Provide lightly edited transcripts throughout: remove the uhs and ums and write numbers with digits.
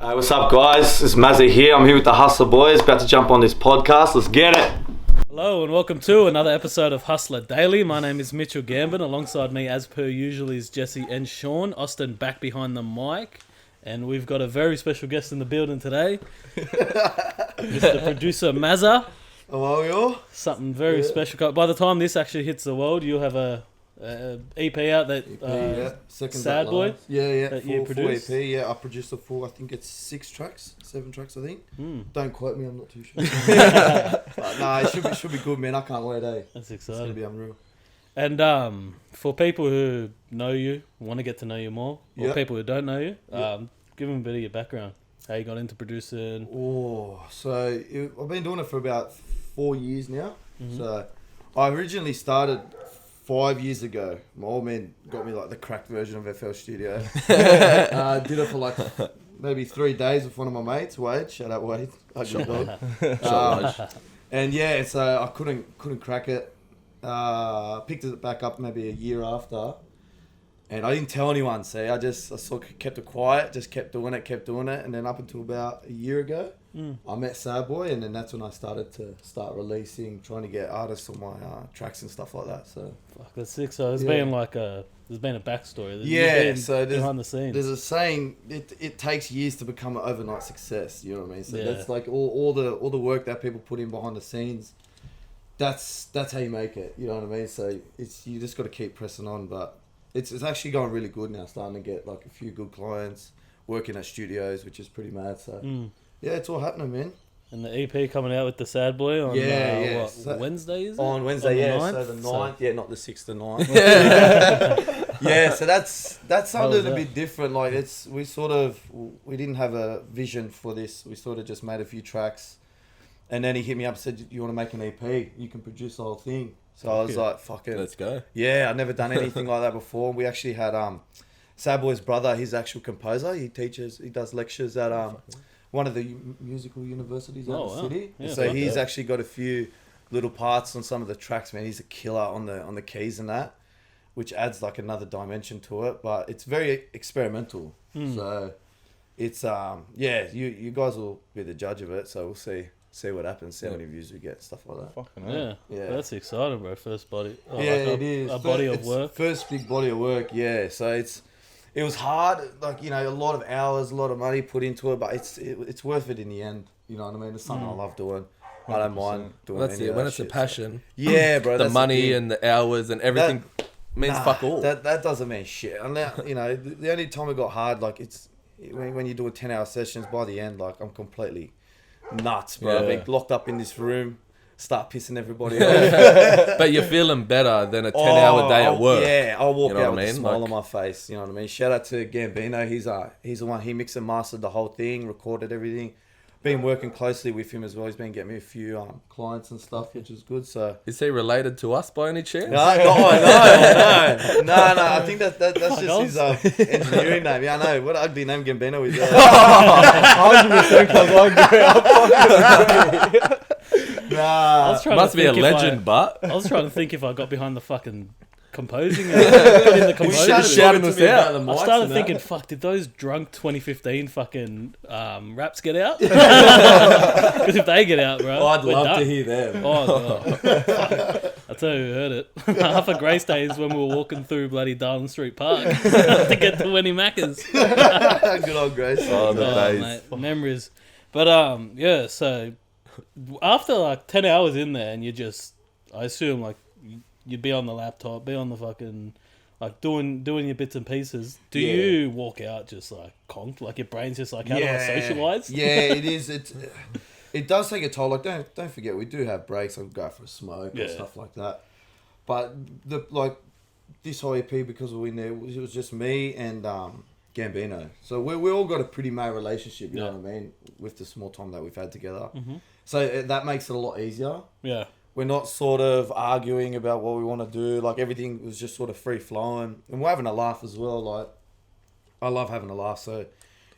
What's up, guys? It's Mvsr here. I'm here with the Hustler Boys, about to jump on this podcast. Let's get it. Hello and welcome to another episode of Hustler Daily. My name is Mitch Gambin. Alongside me, as per usual, is Jesse and Shaun. Austin back behind the mic. And we've got a very special guest in the building today. Mr. Producer Mvsr. Hello, y'all. Something very special. By the time this actually hits the world, you'll have a EP out that Sad Boy. That you produced. full EP. Yeah, I produced a full. I think it's 7 tracks. I think. Don't quote me. I'm not too sure. But nah, it should be good, man. I can't wait. That's exciting. It's gonna be unreal. And for people who know you, want to get to know you more, or people who don't know you, give them a bit of your background. How you got into producing? I've been doing it for about 4 years now. So I originally started 5 years ago. My old man got me like the cracked version of FL Studio. Did it for like maybe 3 days with one of my mates, Wade. Shout out Wade. Ugly dog. And yeah, so I couldn't crack it. Picked it back up maybe a year after. And I didn't tell anyone, see. I sort of kept it quiet, just kept doing it. And then up until about a year ago, I met Sad Boy, and then that's when I started releasing, trying to get artists on my tracks and stuff like that. So fuck, that's sick. So there's been a backstory. So behind the scenes. There's a saying, it takes years to become an overnight success. You know what I mean? So that's like all the work that people put in behind the scenes. That's how you make it. You know what I mean? So you just got to keep pressing on, but. It's actually going really good now, starting to get like a few good clients, working at studios, which is pretty mad. So yeah, it's all happening, man. And the EP coming out with the Sad Boy on Wednesday, is it? On Wednesday, on the 9th? So the 9th, not the 6th, the 9th. So that's something a bit different. Like we didn't have a vision for this. We sort of just made a few tracks, and then he hit me up and said, "You want to make an EP? You can produce the whole thing." So I was like, fuck it. Let's go. Yeah, I'd never done anything like that before. We actually had Sad Boy's brother, he's actual composer. He does lectures at one of the musical universities in the city. Yeah, so he's actually got a few little parts on some of the tracks, man. He's a killer on the keys and that, which adds like another dimension to it. But it's very experimental. So it's, you guys will be the judge of it. So we'll see what happens, see how many views we get, stuff like that. Fucking hell. Yeah. That's exciting, bro. First body. It is. A body of work. First big body of work, yeah. So it was hard, like, a lot of hours, a lot of money put into it, but it's worth it in the end. You know what I mean? It's something I love doing. 100%. I don't mind doing that's any it. of When that it's shit, a passion. So. Yeah, bro. The money and the hours and everything means fuck all. That doesn't mean shit. And now, the only time it got hard, like, it's when you do 10-hour sessions, by the end, like, I'm completely nuts, bro. I've been locked up in this room, start pissing everybody off. But you're feeling better than a 10-hour day at work. Yeah, I'll walk out with a smile on my face. You know what I mean? Shout out to Gambino. He's the one. He mixed and mastered the whole thing, recorded everything. Been working closely with him as well. He's been getting me a few clients and stuff, which is good. So is he related to us by any chance? No. I think that's just his engineering name. Yeah, I know. What an ugly name Gambino is. 100% Nah. Must be a legend, but I was trying to think if I got behind the fucking composing and put in the composing. Shouting us out. I started thinking, fuck, did those drunk 2015 fucking raps get out? Because if they get out, bro, I'd love to hear them. Oh, God. I'll tell you who heard it. Half of Grace Days when we were walking through bloody Darling Street Park to get to Winnie Macca's. Good old Grace. Oh, the days. Mate, memories. But, so after like 10 hours in there and I assume like, you'd be on the laptop, be on the fucking, like, doing your bits and pieces. Do you walk out just, like, conked? Like, your brain's just like, how do I socialise? Yeah, it is. It does take a toll. Like, don't forget, we do have breaks. I'll go for a smoke and stuff like that. But, this whole EP, because we knew, it was just me and Gambino. So, we all got a pretty mate relationship, you know what I mean, with the small time that we've had together. Mm-hmm. So, that makes it a lot easier. Yeah. We're not sort of arguing about what we want to do. Like, everything was just sort of free-flowing. And we're having a laugh as well. Like, I love having a laugh. So,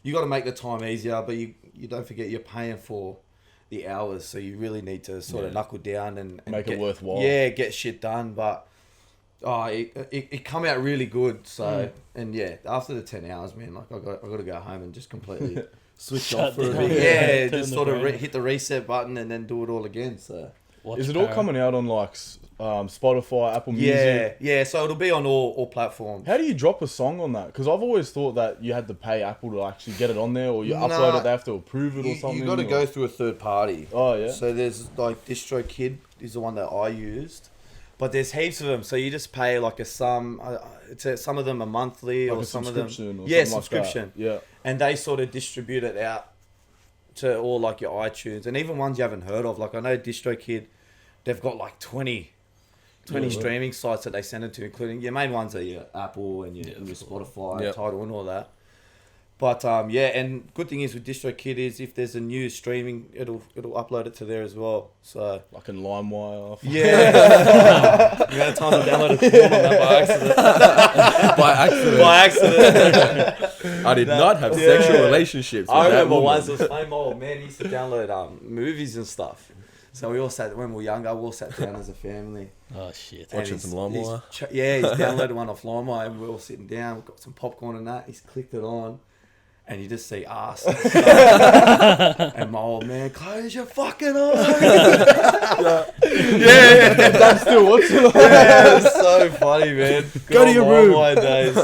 you got to make the time easier. But you don't forget you're paying for the hours. So, you really need to sort of knuckle down and make it worthwhile. Yeah, get shit done. But, it come out really good. So, and yeah, after the 10 hours, man, like, I got to go home and just completely switch Shut off for a down. bit. Yeah, Turn just the sort of brain off. hit the reset button and then do it all again. So Watch Is it all Parra. coming out on like Spotify, Apple yeah, Music? yeah. So it'll be on all platforms. How do you drop a song on that? Because I've always thought that you had to pay Apple to actually get it on there, or you Nah, upload it, they have to approve it or something. You got to or- go through a third party. Oh yeah. So there's like DistroKid is the one that I used, but there's heaps of them. So you just pay like a sum. Some of them are monthly, Like or a some of them. subscription or Yeah, something like that. subscription. Yeah. And they sort of distribute it out to all like your iTunes and even ones you haven't heard of. Like I know DistroKid, they've got like 20 streaming sites that they send it to, including your main ones are your Apple and your Spotify, Yep. Tidal and all that. But yeah, and good thing is with DistroKid is if there's a new streaming, it'll upload it to there as well. So Like in LimeWire. yeah, the amount of times I downloaded porn on that by accident. By By accident. I did not have sexual relationships with I that remember woman. once it was my old man used to download movies and stuff. So we all sat when we were younger. We all sat down as a family. Oh shit. And Watching some LimeWire? He's downloaded one off LimeWire, and we're all sitting down. We've got some popcorn and that. He's clicked it on, and you just see ass. And, stuff. And my old man, close your fucking eyes. yeah. That's still what's it like? Yeah, it's so funny, man. Go to your room. LimeWire days.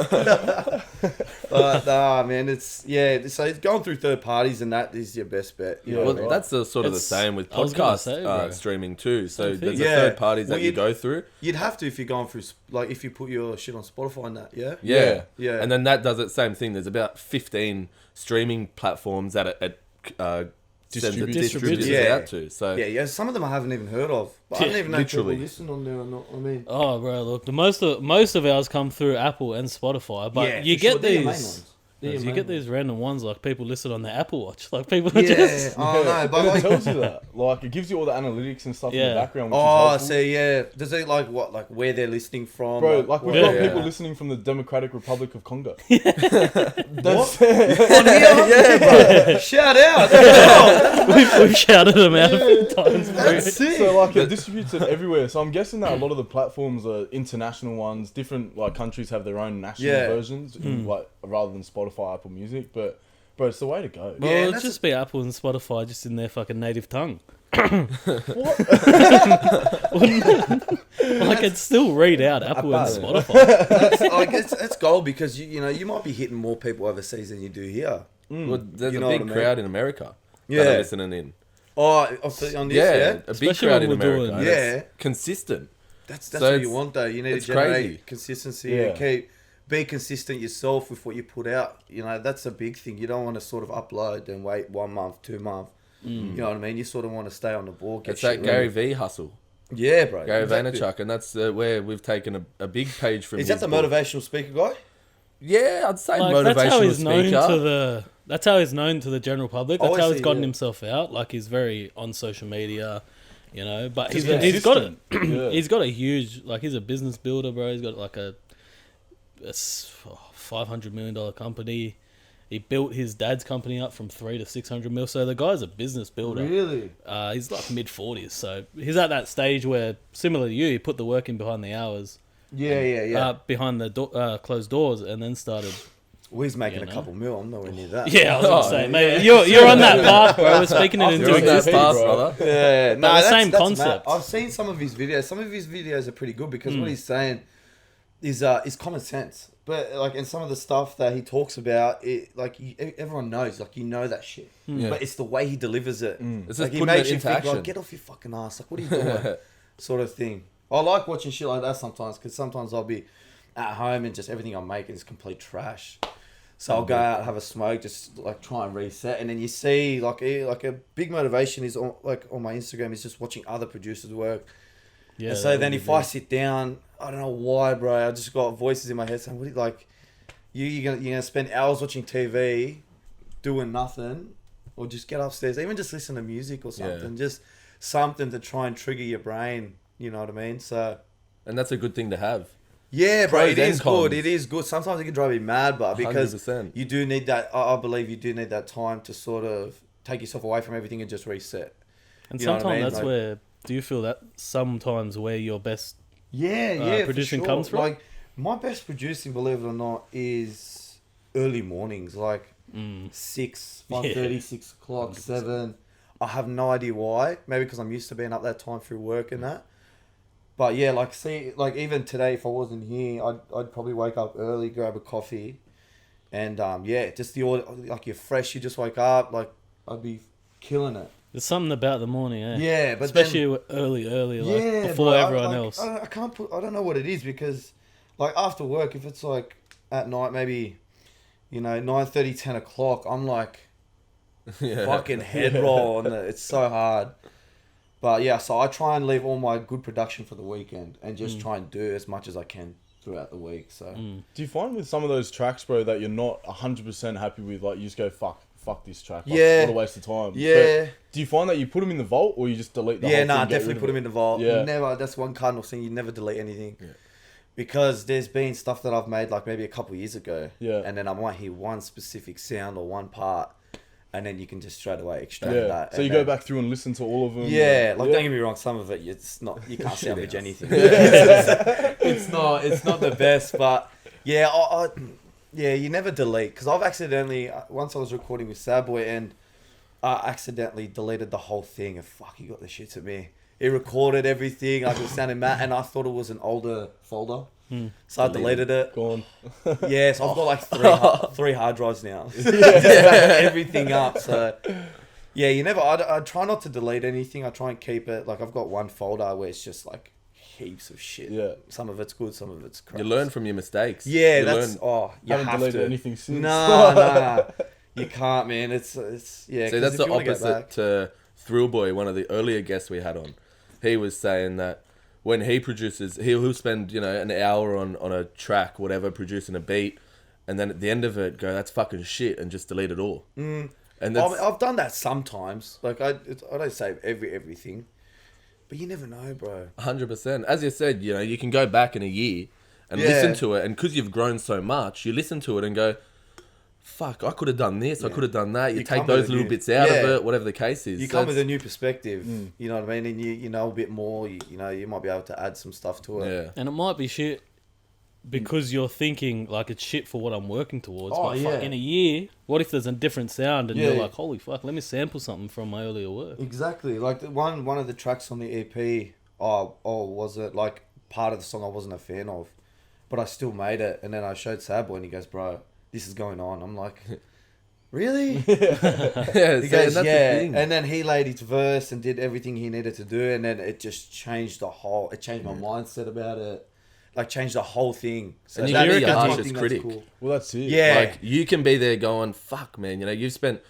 But nah, man, it's So it's going through third parties, and that is your best bet. You know Well, what I mean? that's the sort of the It's- same with I was gonna podcast say, bro. streaming too. So Same thing. there's the Yeah. third parties Well, that you go through. You'd have to if you're going through, like, if you put your shit on Spotify and that, yeah? Yeah. Yeah. And then that does it same thing. There's about 15 streaming platforms that it Distributes. distributes Yeah. it out to. So Yeah, some of them I haven't even heard of. But I don't even know if Literally. people listen on there or not. I mean, Oh, bro, look, most of ours come through Apple and Spotify, but yeah, you for get sure. They're your main these. ones. They're your You main get ones. these random ones like people listen on their Apple Watch. Like people are Yeah, just. oh no, but But it like, tells you that. Like, it gives you all the analytics and stuff in Yeah. the background, which is oh, helpful. so yeah, does it like where they're listening from? Bro, like we've what- got Yeah. people listening from the Democratic Republic of Congo. What? That's On here? Yeah, bro. Shout out. We've shouted them out a few times. bro. That's it. So like it distributes it everywhere. So I'm guessing that a lot of the platforms are international ones. Different like countries have their own national Yeah. versions, like rather than Spotify, Apple Music. But bro, it's the way to go. Well, Yeah, it'll that's- just be Apple and Spotify just in their fucking native tongue. What? Well, I can still read out Apple and bet. Spotify. That's, like, it's gold because you know you might be hitting more people overseas than you do here. well, there's You a know big what I mean? crowd in America that Yeah. are listening in. Oh, on this, Yeah, yeah. a big Especially crowd when in we're America. doing- and Yeah. it's consistent. That's So what you it's- want though. You need to it's generate crazy. consistency Yeah. and be consistent yourself with what you put out. You know, that's a big thing. You don't want to sort of upload and wait 1 month, 2 months. You know what I mean? You sort of want to stay on the ball. Get It's that shit Gary ready. V hustle, Yeah, bro. Gary exactly. Vaynerchuk, and that's where we've taken a big page from. Is his that the book. motivational speaker guy? Yeah, I'd say Like, that's how motivational he's known speaker. to the. That's how he's known to the general public. That's Oh, I how he's see, gotten yeah. himself out. Like he's very on social media, you know. But Just he's got a consistent. Yeah. he's got a huge like he's a business builder, bro. He's got like a $500 million company. He built his dad's company up from 3 to 600 mil. So the guy's a business builder. Really? He's like mid 40s, so he's at that stage where, similar to you, he put the work in behind the hours, Yeah. behind the closed doors, and then started. Well, he's making You a know? couple mil. I'm nowhere near that. Yeah, I was gonna Oh, say, mate, you're on that path, bro. We're speaking it into You're on that Existing, path, bro. brother. Yeah, But the same that's concept. mad. I've seen some of his videos. Some of his videos are pretty good because what he's saying is common sense. But like, and some of the stuff that he talks about, everyone knows, like you know that shit. Yeah. But it's the way he delivers it. It's just Like he putting makes it you into think, action. like, get off your fucking ass. Like, what are you doing? Sort of thing. I like watching shit like that sometimes because sometimes I'll be at home and just everything I'm making is complete trash. So I'll go out, have a smoke, just like try and reset, and then you see like a big motivation is on my Instagram is just watching other producers work. Yeah. And so then if I sit down, I don't know why, bro. I just got voices in my head saying, "What do you like? You're gonna spend hours watching TV, doing nothing, or just get upstairs, even just listen to music or something, just something to try and trigger your brain." You know what I mean? So And that's a good thing to have. yeah, bro, Pros it and is cons. good. It is good. Sometimes it can drive you mad, but because 100%. you do need that, I believe you do need that time to sort of take yourself away from everything and just reset. And You know what I sometimes mean? that's Like- where. Do you feel that sometimes where your best? Yeah, producing for sure. comes from? Like my best producing, believe it or not, is early mornings. Like 6, 5:30, 6 o'clock, 7. I have no idea why. Maybe because I'm used to being up that time through work and that. But yeah, like even today, if I wasn't here, I'd probably wake up early, grab a coffee, and just like you're fresh. You just wake up, like I'd be killing it. There's something about the morning, eh? Yeah, but especially early, like before everyone else. I don't know what it is because, like after work, if it's like at night, maybe, 9:30, 10 o'clock, I'm like, fucking head roll, and it's so hard. But yeah, so I try and leave all my good production for the weekend and just try and do as much as I can throughout the week. So, do you find with some of those tracks, bro, that you're not 100% happy with? Like you just go, fuck this track. Like, Yeah. what a waste of time. yeah. But do you find that you put them in the vault or you just delete the whole thing? Definitely put them in the vault. Yeah. Never. That's one cardinal thing. You never delete anything. Yeah. Because there's been stuff that I've made like maybe a couple of years ago. Yeah. And then I might hear one specific sound or one part, and then you can just straight away extract that. So you go back through and listen to all of them. Yeah. Don't get me wrong. Some of it, you can't salvage anything. It's not the best, but yeah, you never delete. Because I've accidentally, once I was recording with Sad Boy and I accidentally deleted the whole thing, and fuck, he got the shit to me. It recorded everything, like it was sounding mad, and I thought it was an older folder. So I deleted it. Gone. Yeah, so I've got like three hard drives now. Just backing everything up. So yeah, I try not to delete anything. I try and keep it. Like I've got one folder where it's just like heaps of shit. Yeah. Some of it's good, some of it's crap. You learn from your mistakes. Yeah, you you haven't have deleted to. anything since. Nah. You can't, man. It's yeah. See, 'cause that's if the you wanna go opposite back- to Thrill Boy, one of the earlier guests we had on. He was saying that when he produces, he'll spend, an hour on a track, whatever, producing a beat, and then at the end of it go, that's fucking shit, and just delete it all. And that's, I've done that sometimes. Like I don't save everything, but you never know, bro. 100%. As you said, you can go back in a year and listen to it, and because you've grown so much, you listen to it and go, fuck, I could have done this, I could have done that. You take those little bits out of it, whatever the case is. You come with a new perspective, you know what I mean, and you know a bit more. You might be able to add some stuff to it. Yeah. And it might be shit because you're thinking like it's shit for what I'm working towards. Oh, but yeah. fuck, in a year, what if there's a different sound and Yeah. you're like, holy fuck, let me sample something from my earlier work. Exactly. Like one of the tracks on the EP, was it like part of the song I wasn't a fan of, but I still made it, and then I showed Sad Boy and he goes, bro, this is going on. I'm like, really? Yeah, He see, goes, and that's the thing. and then he laid his verse and did everything he needed to do, and then it just changed it changed my mindset about it, like changed the whole thing. So And you that- can be your that's one harshest thing critic. Cool. Well, that's it. Yeah. Like, you can be there going, fuck, man, you've spent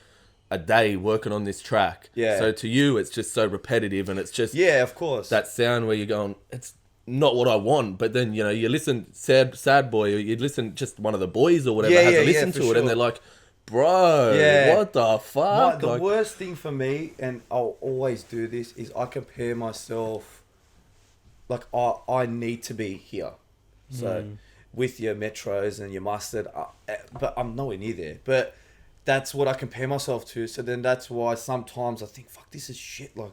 a day working on this track. Yeah. So to you, it's just so repetitive, and it's just Yeah, of course. that sound where you're going, it's not what I want. But then, you listen, Sad Boy, or you listen, just one of the boys or whatever has to listen to it, and they're like, bro, what the fuck? The worst thing for me, and I'll always do this, is I compare myself, like I need to be here. So with your Metros and your Mustard, but I'm nowhere near there. But that's what I compare myself to. So then that's why sometimes I think, fuck, this is shit. Like,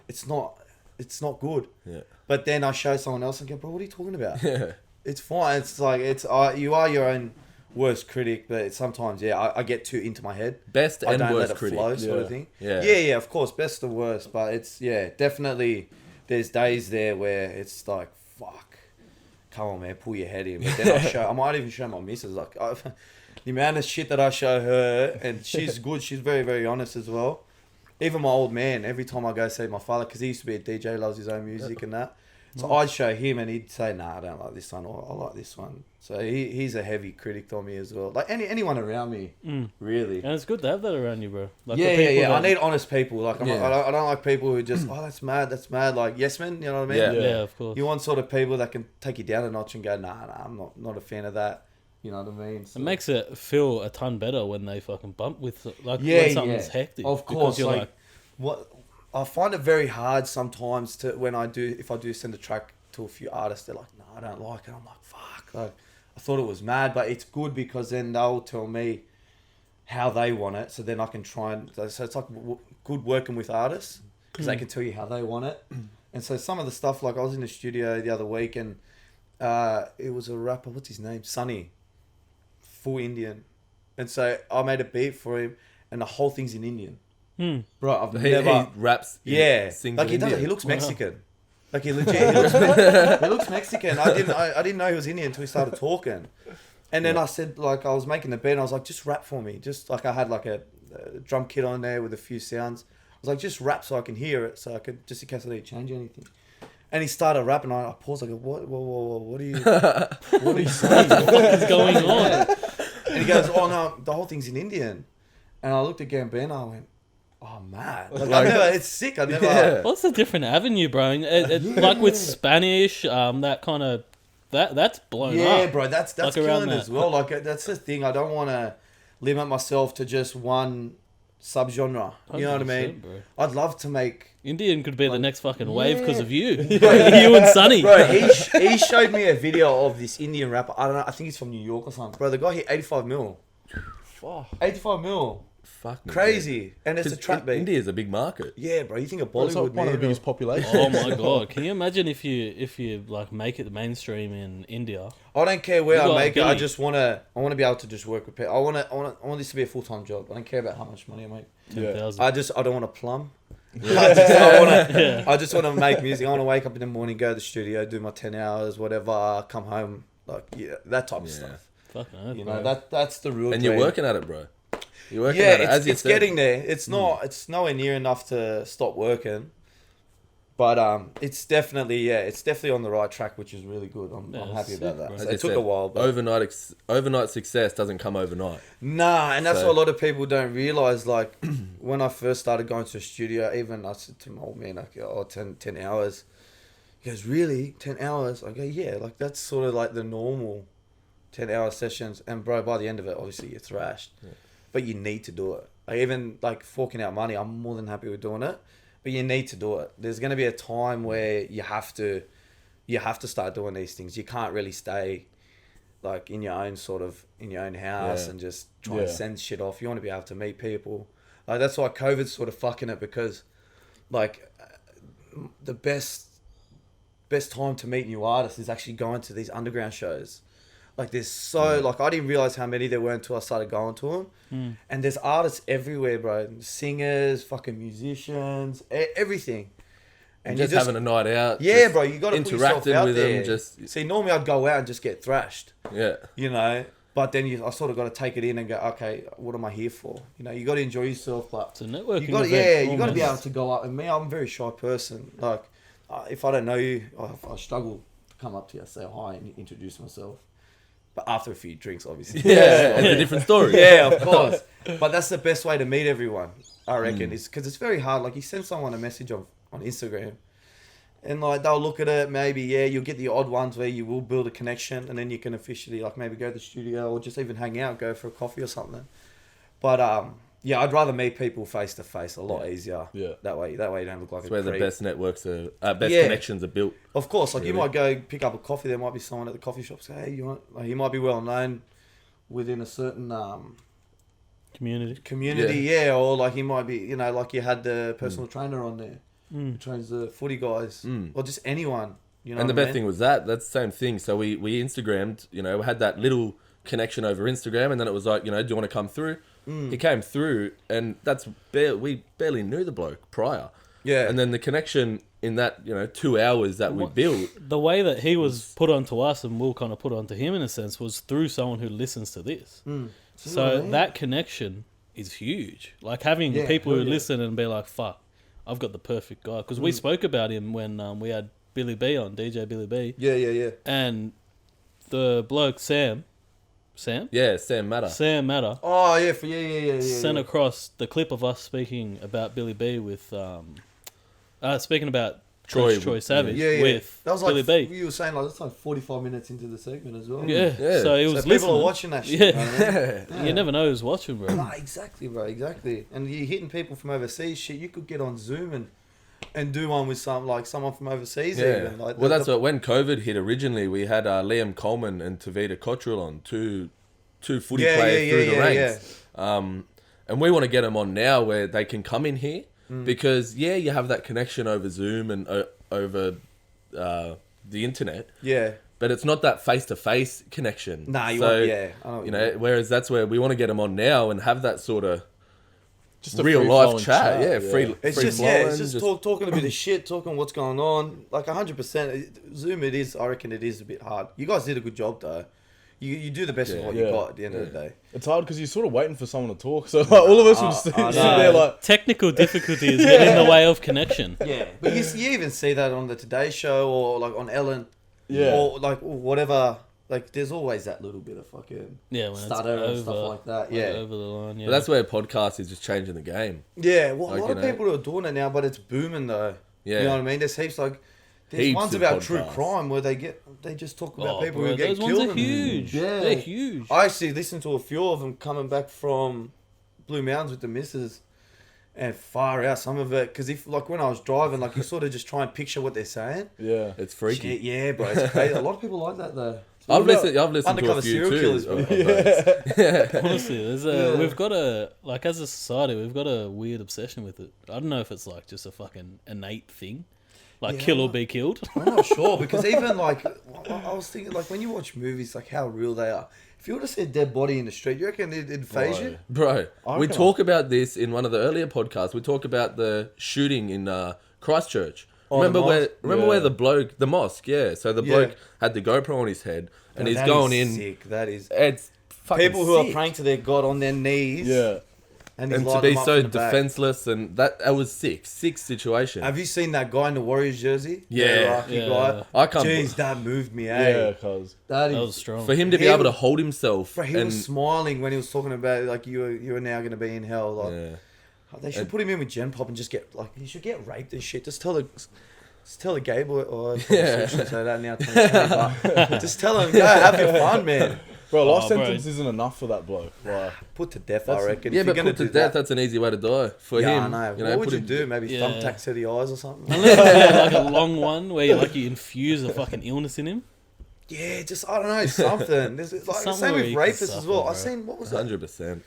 it's not good. Yeah. But then I show someone else and go, bro, what are you talking about? Yeah. It's fine. It's like, you are your own worst critic, but sometimes, I get too into my head. Best I and don't worst let it critic. flow, sort of Yeah. thing. Yeah. Of course, best and worst, but it's definitely. There's days there where it's like, fuck, come on, man, pull your head in. But then I might even show my missus, like, the amount of shit that I show her, and she's good. She's very, very honest as well. Even my old man, every time I go see my father, because he used to be a DJ, loves his own music and that. So I'd show him, and he'd say, "Nah, I don't like this one, or I like this one." So he's a heavy critic on me as well. Like anyone around me, really. And it's good to have that around you, bro. Like Yeah. the people I that- need honest people. Like Yeah. I don't like people who just that's mad. Like yes men, you know what I mean? Yeah. Yeah, of course. You want sort of people that can take you down a notch and go, nah, I'm not a fan of that. You know what I mean? So, It makes it feel a ton better when they fucking bump with when something's hectic. Of because course, you're like what I find it very hard sometimes to if I do send a track to a few artists, they're like, no, I don't like it. I'm like, fuck, like I thought it was mad, but it's good because then they'll tell me how they want it, so then I can try and so it's like good working with artists because they can tell you how they want it. And so some of the stuff, like I was in the studio the other week and it was a rapper, what's his name, Sunny, full Indian. And so I made a beat for him, and the whole thing's in Indian. Bro, I've He never... raps. Yeah. Sings Like, in he does it. India. He looks Mexican. Like, he legit... he looks Mexican. I didn't know he was Indian until we started talking. And then I said, like, I was making the beat, and I was like, just rap for me. Just, like, I had, like, a drum kit on there with a few sounds. I was like, just rap so I can hear it, so I could... Just in case I need to change anything. And he started rapping. I paused. I go, what are you saying? What is going on? And he goes, oh no, the whole thing's in Indian. And I looked at Gambino. I went, oh man, like, it's sick. I never. Yeah. What's a different avenue, bro? Like with Spanish, that kind of that's blown up. Yeah, bro, that's Like killing around as that. well. Like that's the thing. I don't want to limit myself to just one subgenre. You know what I 100%, mean? bro. I'd love to make. Indian could be the next fucking wave because Yeah. of you. You and Sonny. Bro, he showed me a video of this Indian rapper. I don't know. I think he's from New York or something. Bro, the guy hit 85 mil. 85 mil. Fuck me, Crazy. And it's a trap beat. India's a big market. Yeah, bro. You think of Well, it's Bollywood, like one of the man. biggest populations. Oh my god! Can you imagine if you like make it the mainstream in India? I don't care where You I got make it. I Billy. just wanna be able to just work with people. I want this to be a full-time job. I don't care about how much money I make. 10,000. I don't want to plumb. I just want to Yeah. make music. I want to wake up in the morning, go to the studio, do my 10 hours, whatever, come home, like that type of stuff. Fucking hell, You bro. know, that's the real And dream. you're working at it, bro. You're working Yeah, at it. As you it's said. getting there. It's not. It's nowhere near enough to stop working, but it's definitely on the right track, which is really good. I'm happy sick, about that. bro. So As it you took said, a while, but overnight success doesn't come overnight. nah, and that's So- what a lot of people don't realize. Like when I first started going to the studio, even I said to my old man, like, oh, 10 hours. He goes, really? 10 hours? I go, yeah, like that's sort of like the normal 10-hour sessions. And bro, by the end of it, obviously you're thrashed. Yeah. But you need to do it. Like even like forking out money, I'm more than happy with doing it. But you need to do it. There's gonna be a time where you have to start doing these things. You can't really stay like in your own house Yeah. and just try and send shit off. You want to be able to meet people. Like that's why COVID's sort of fucking it, because like the best time to meet new artists is actually going to these underground shows. Like there's like I didn't realize how many there were until I started going to them. And there's artists everywhere, bro. Singers, fucking musicians, everything. And just having a night out. yeah, just bro. You got to put yourself interacting out with there. them. Just See, normally I'd go out and just get thrashed, yeah. you know. But then I sort of got to take it in and go, okay, what am I here for? You know, you got to enjoy yourself, but It's a networking you got to, event, you got to be able almost. to go up. And me, I'm a very shy person. Like, if I don't know you, I struggle to come up to you, say hi, and introduce myself. But after a few drinks, obviously. Yeah, it's a different story. Yeah, of course. But that's the best way to meet everyone, I reckon, is because it's very hard. Like, you send someone a message on Instagram, and like they'll look at it. Maybe you'll get the odd ones where you will build a connection, and then you can officially like maybe go to the studio or just even hang out, go for a coffee or something. But I'd rather meet people face to face. A lot easier. Yeah. That way you don't look like That's a where the creep. best networks are, best Yeah. connections are built. Of course, like you Really? might go pick up a coffee. There might be someone at the coffee shop say, "Hey, you want?" Like, he might be well known within a certain Community. yeah, or like he might be, you know, like you had the personal trainer on there who trains the footy guys, or just anyone, you know. And the what I best mean? thing was that's the same thing. So we Instagrammed, you know, we had that little connection over Instagram, and then it was like, you know, do you want to come through? He came through, and we barely knew the bloke prior. Yeah, And then the connection in that, you know, 2 hours that we built. The way that he was put onto us and we'll kind of put onto him in a sense was through someone who listens to this. So that connection is huge. Like having Yeah, people who hell yeah. listen and be like, fuck, I've got the perfect guy. Because we spoke about him when we had Billy B on, DJ Billy B. yeah. And the bloke, Sam Yeah, Sam Matter. Matter, Oh yeah, sent across the clip of us speaking about Billy B with, speaking about Troy Troy Savage yeah. with That was Billy like B. you were saying, like that's like 45 minutes into the segment as well. Yeah. Yeah. So he So was people listening. are watching that shit. Yeah. You know what I mean? You never know who's watching, bro. Nah, exactly, bro. Exactly. And you're hitting people from overseas. Shit, you could get on Zoom and do one with someone from overseas. Yeah. Even. Like, Well, that's what when COVID hit originally, we had Liam Coleman and Tavita Cottrell on, two footy players through the ranks. And we want to get them on now where they can come in here because you have that connection over Zoom and over the internet. Yeah. but it's not that face-to-face connection. Nah, you so, want, yeah. I know what you know, whereas that's where we want to get them on now and have that sort of Just a real free-flowing life chat. Yeah, free It's free just flowing, it's just talking a bit of shit, talking what's going on. Like 100%. Zoom, it is. I reckon it is a bit hard. You guys did a good job though. You do the best of what you Yeah. got at the end of the day. It's hard because you're sort of waiting for someone to talk. So like, all of us will just sit there like, Technical difficulties get in the way of connection. Yeah, but you even see that on the Today Show or like on Ellen, yeah. or like whatever. Like there's always that little bit of fucking Yeah, when stutter it's over, and stuff like that. like, Yeah, over the line. Yeah, But that's where podcast is just changing the game. yeah. Well, Like, a lot you of know. people are doing it now, but it's booming though. Yeah. You know what I mean? There's heaps like. There's Heaps ones of about true podcasts. crime where they just talk about people bro, who get those killed. ones are and- huge. Yeah. They're huge. I actually listened to a few of them coming back from Blue Mountains with the missus, and far out some of it. Because if like when I was driving, like you sort of just try and picture what they're saying. yeah. It's freaky. Shit, yeah, bro, it's crazy. A lot of people like that though. I've listened to a Undercover few serial too. killers, bro. of those. Honestly, Yeah. we've got a, like, as a society, we've got a weird obsession with it. I don't know if it's like just a fucking innate thing, like Yeah, kill or I'm not- be killed. I'm not sure because even like I was thinking like when you watch movies, like how real they are. If you were to see a dead body in the street, you reckon it'd phase you? Bro, I we reckon talk about this in one of the earlier podcasts. We talk about the shooting in Christchurch. Oh, the mosque? Remember where the mosque, yeah. So the Yeah. bloke had the GoPro on his head and he's That going is in. Sick. That is. It's fucking People who are sick. praying to their God on their knees. Yeah. And, he's And to lighting be them up so from the back. defenseless, and that was sick situation. Have you seen that guy in the Warriors jersey? Yeah. The Iraqi Yeah. guy. I can't. Jeez, that moved me, Yeah, eh? cause That That is. was strong. For him to be He able to was- hold himself, Bro, he and was smiling when he was talking about like you are now going to be in hell. Like they should put him in with Gen Pop and just get like he should get raped and shit. Just tell the gay boy. Or I shouldn't say that now. 2020, but just tell him, go have your fun, man. bro, life Oh, bro. sentence isn't enough for that bloke. Like, Put to death, I reckon. yeah, If you're but gonna put to do death, that- that's an easy way to die for Yeah, him. I know. You know, What would put you him- do? Maybe Yeah. thumbtack to the eyes or something? Unless you had like a long one where you infuse a fucking illness in him. Yeah, just I don't know something. There's like the Something same where with you can rapists as suffer, well. bro. I seen what was that? 100%.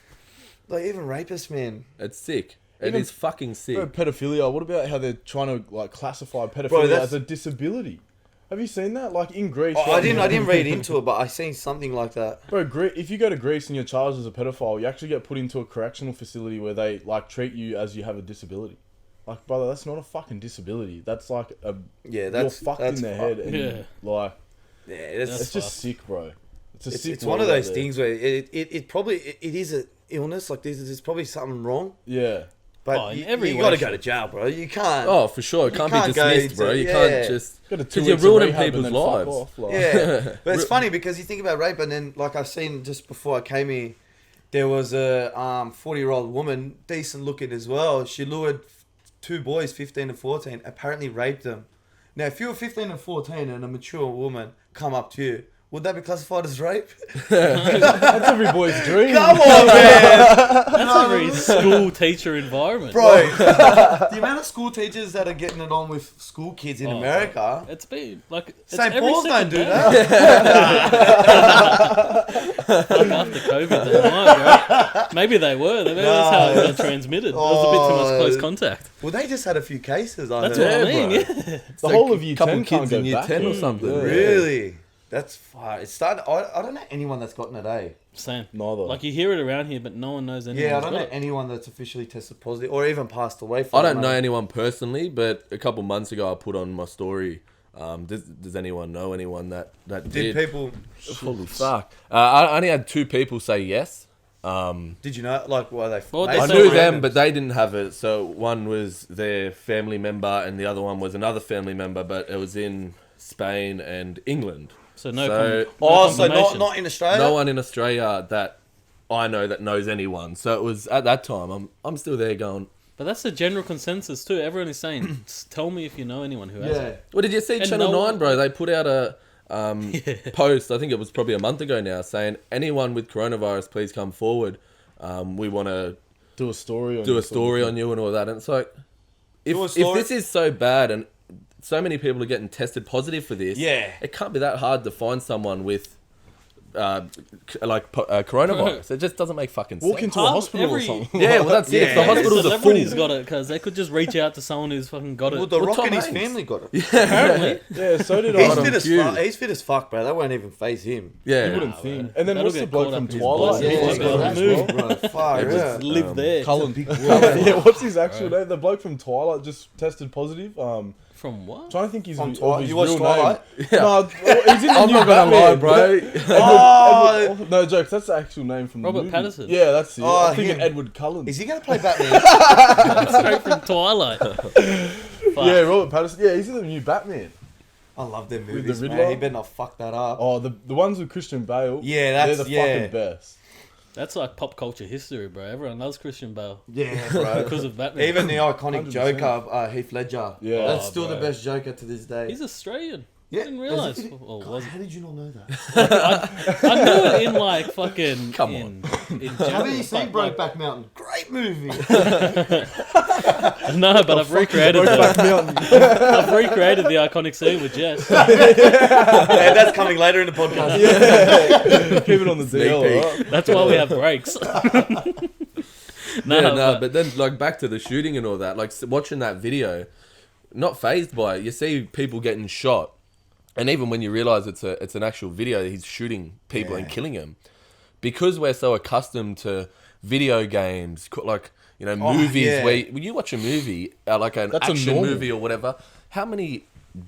Like even rapists, man. It's sick. It Even- is fucking sick. bro, pedophilia. What about how they're trying to like classify pedophilia Bro, that's- as a disability? Have you seen that? Like in Greece. Oh, I right didn't now- read into it, but I seen something like that. Bro, if you go to Greece and you're charged as a pedophile, you actually get put into a correctional facility where they like treat you as you have a disability. Like, brother, that's not a fucking disability. That's like a Yeah, that's you're fucked that's in their fucked. head. And, Yeah. like Yeah, it's it's just fucked. sick, bro. It's a sick. it's one of world out those there. things where it probably it is an illness. Like there's probably something wrong, Yeah. but Oh, in you, every you way, got to sure. go to jail, bro. You can't. Oh, for sure. It can't be can't go dismissed, bro. to- You yeah. can't just... Got a 2 Because you're weeks of ruining rehab and people's then fuck lives. off, like. Yeah, but it's funny because you think about rape, and then like I've seen just before I came here, there was a 40-year-old woman, decent looking as well. She lured 2 boys, 15 and 14, apparently raped them. Now, if you were 15 and 14 and a mature woman come up to you, would that be classified as rape? That's every boy's dream. Come on, man, That's a very school teacher environment. bro. The amount of school teachers that are getting it on with school kids in Oh, America. It's been like it's St. every Paul's don't second do day. that. Like after COVID, they might, bro. Maybe they were. Maybe that's how it got transmitted. There was a bit too much close contact. Well, they just had a few cases. I That's heard. what I mean. bro. Yeah. The whole of year couple 10 can't kids go in year back. 10 or something. Yeah. Really? That's far. It started. I don't know anyone that's gotten it, eh? Same. Neither. Like you hear it around here, but no one knows anyone. Yeah, I who's don't got know it. anyone that's officially tested positive or even passed away from I it. don't know anyone personally, but a couple months ago I put on my story, does anyone know anyone that Did did? people? Holy fuck. I only had 2 people say yes. Did you know? Like, were they? What I they knew say them, but they didn't have it. So one was their family member and the other one was another family member, but it was in Spain and England. So no. So- Oh, so confirmation. not in Australia. No one in Australia that I know that knows anyone. So it was at that time. I'm still there going. But that's the general consensus too. Everyone is saying, "Tell me if you know anyone who has Yeah. it." Well, did you see And Channel no 9, one- bro? They put out a post. I think it was probably a month ago now, saying anyone with coronavirus, please come forward. We want to do a story on do you a story on you and all that. And it's like, if Do a if story- this is so bad and so many people are getting tested positive for this, Yeah. it can't be that hard to find someone with coronavirus. It just doesn't make fucking sense. Walk into a hospital or something. Yeah, well, that's it. If the hospitals are full. Celebrities got it because they could just reach out to someone who's fucking got it. Well, The Rock Tom and his Hanks. family got it. Apparently. Yeah, so did He's I. fit as confused. fuck. He's fit as fuck, bro. That won't even phase him. Yeah. You wouldn't think. And then That'll what's the get bloke caught from up in his Twilight? blood. He Yeah, just yeah, got yeah. it as well. Bro, far, It was- yeah. Live there. Cullen. Yeah, what's his actual name? The bloke from Twilight just tested positive. From what? Trying to think his, From of Twilight? his You watched real Twilight? name. No, he's in the I'm new not gonna lie, Batman. bro. Oh, No jokes, that's the actual name from Robert the movie. Pattinson? Yeah, that's it. Oh, I'm thinking him. Edward Cullen. is he going to play Batman? Straight from Twilight. Fuck. Yeah, Robert Pattinson. Yeah, he's in the new Batman. I love them the movies, Riddler? man. He better not fuck that up. Oh, the ones with Christian Bale. Yeah, they're that's the fucking best. That's like pop culture history, bro. Everyone loves Christian Bale Yeah, bro. because of Batman. Even the iconic 100%. Joker, Heath Ledger. Yeah. That's Oh, still the bro. best Joker to this day. He's Australian. Yeah, I didn't realise. is it- Or God, was it? how did you not know that? I knew it in like fucking. Come in Haven't general, you seen but, like, Brokeback Mountain? Great movie. No, but I've recreated Brokeback the, Mountain. I've recreated the iconic scene with Jess. Yeah, that's coming later in the podcast. Yeah. Keep it on the DL, peek. alright? That's why we have breaks. But then like back to the shooting and all that. Like watching that video, not phased by it. You see people getting shot, and even when you realize it's an actual video, he's shooting people and killing them. Because we're so accustomed to video games, like movies yeah. where when you watch a movie, like an That's a action normal. movie or whatever, how many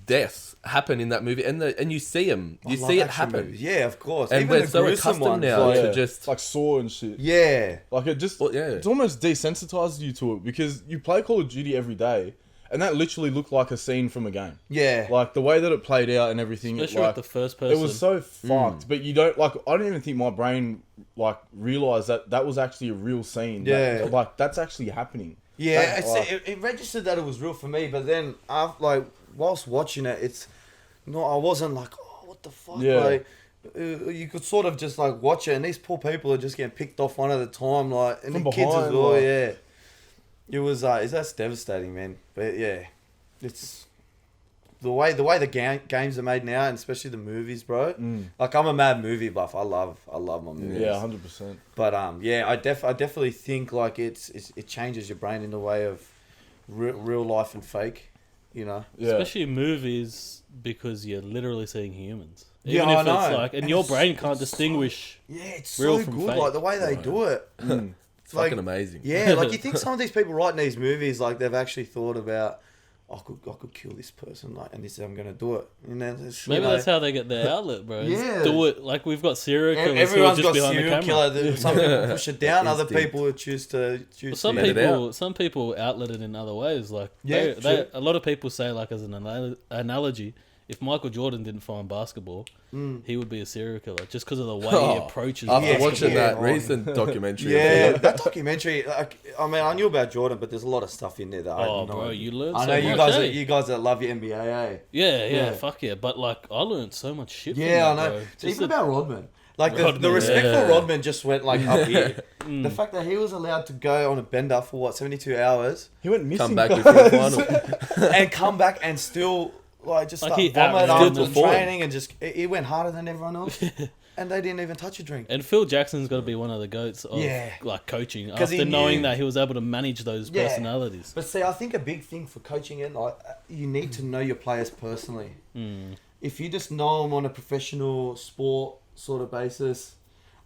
deaths happen in that movie, and you see them, you I love see it action happen, movies. Yeah, of course. and Even we're the so gruesome accustomed ones, now like- to Yeah. just like Saw and shit. Yeah. Like it just, Well, yeah. it's almost desensitizes you to it because you play Call of Duty every day, and that literally looked like a scene from a game. Yeah. Like the way that it played out and everything. Especially like, with the first person. it was so fucked. But you don't like. I don't even think my brain like realized that was actually a real scene. Yeah. Like that's actually happening. Yeah, That- like- it registered that it was real for me, but then whilst watching it, I wasn't like, oh, what the fuck? Yeah. Like, you could sort of just like watch it, and these poor people are just getting picked off one at a time, like, and From the kids as behind, well. like- Yeah, it was that's devastating, man. But yeah, it's the way the games are made now, and especially the movies, bro. Like, I'm a mad movie buff. I love my movies. Yeah, 100%. But yeah, I definitely think like it changes your brain in the way of real life and fake, Yeah. Especially in movies because you're literally seeing humans. Yeah, Even I if it's know. like, and And your it's- brain can't it's distinguish. Yeah, it's Real so from good, fake. like the way they do it. it's fucking amazing. Yeah, like you think some of these people writing these movies, like they've actually thought about, I could kill this person, like, and this I'm gonna do it. And then Maybe that's how they get their outlet, bro. Just Yeah. do it. Like we've got serial killers who are everyone's just got behind the serial camera. killer. Some people push it down, other Instinct. people choose to Well, some Let it people outlet it in other ways. Like Yeah, true. a lot of people say, like as an analogy, if Michael Jordan didn't find basketball, he would be a serial killer just because of the way he approaches. After Yeah. watching Yeah. that recent documentary, Yeah, that documentary. Like, I mean, I knew about Jordan, but there's a lot of stuff in there that I Oh, didn't know. bro, you learn. I so know you much, guys. eh? You guys that love your NBA, eh? Yeah, fuck yeah. But like, I learned so much shit. Yeah, from I that, know. bro. So Just even about Rodman. Like the Rodman, respect yeah. for Rodman just went like up here. The fact that he was allowed to go on a bender for 72 hours He went missing. come back before the final. and come back and still like just Like, start he vomit still after performed. training and just he went harder than everyone else. And they didn't even touch a drink. And Phil Jackson's got to be one of the goats of Yeah. like coaching 'Cause he after knowing knew- that he was able to manage those Yeah. personalities. But see, I think a big thing for coaching it, like you need to know your players personally. If you just know them on a professional sport sort of basis,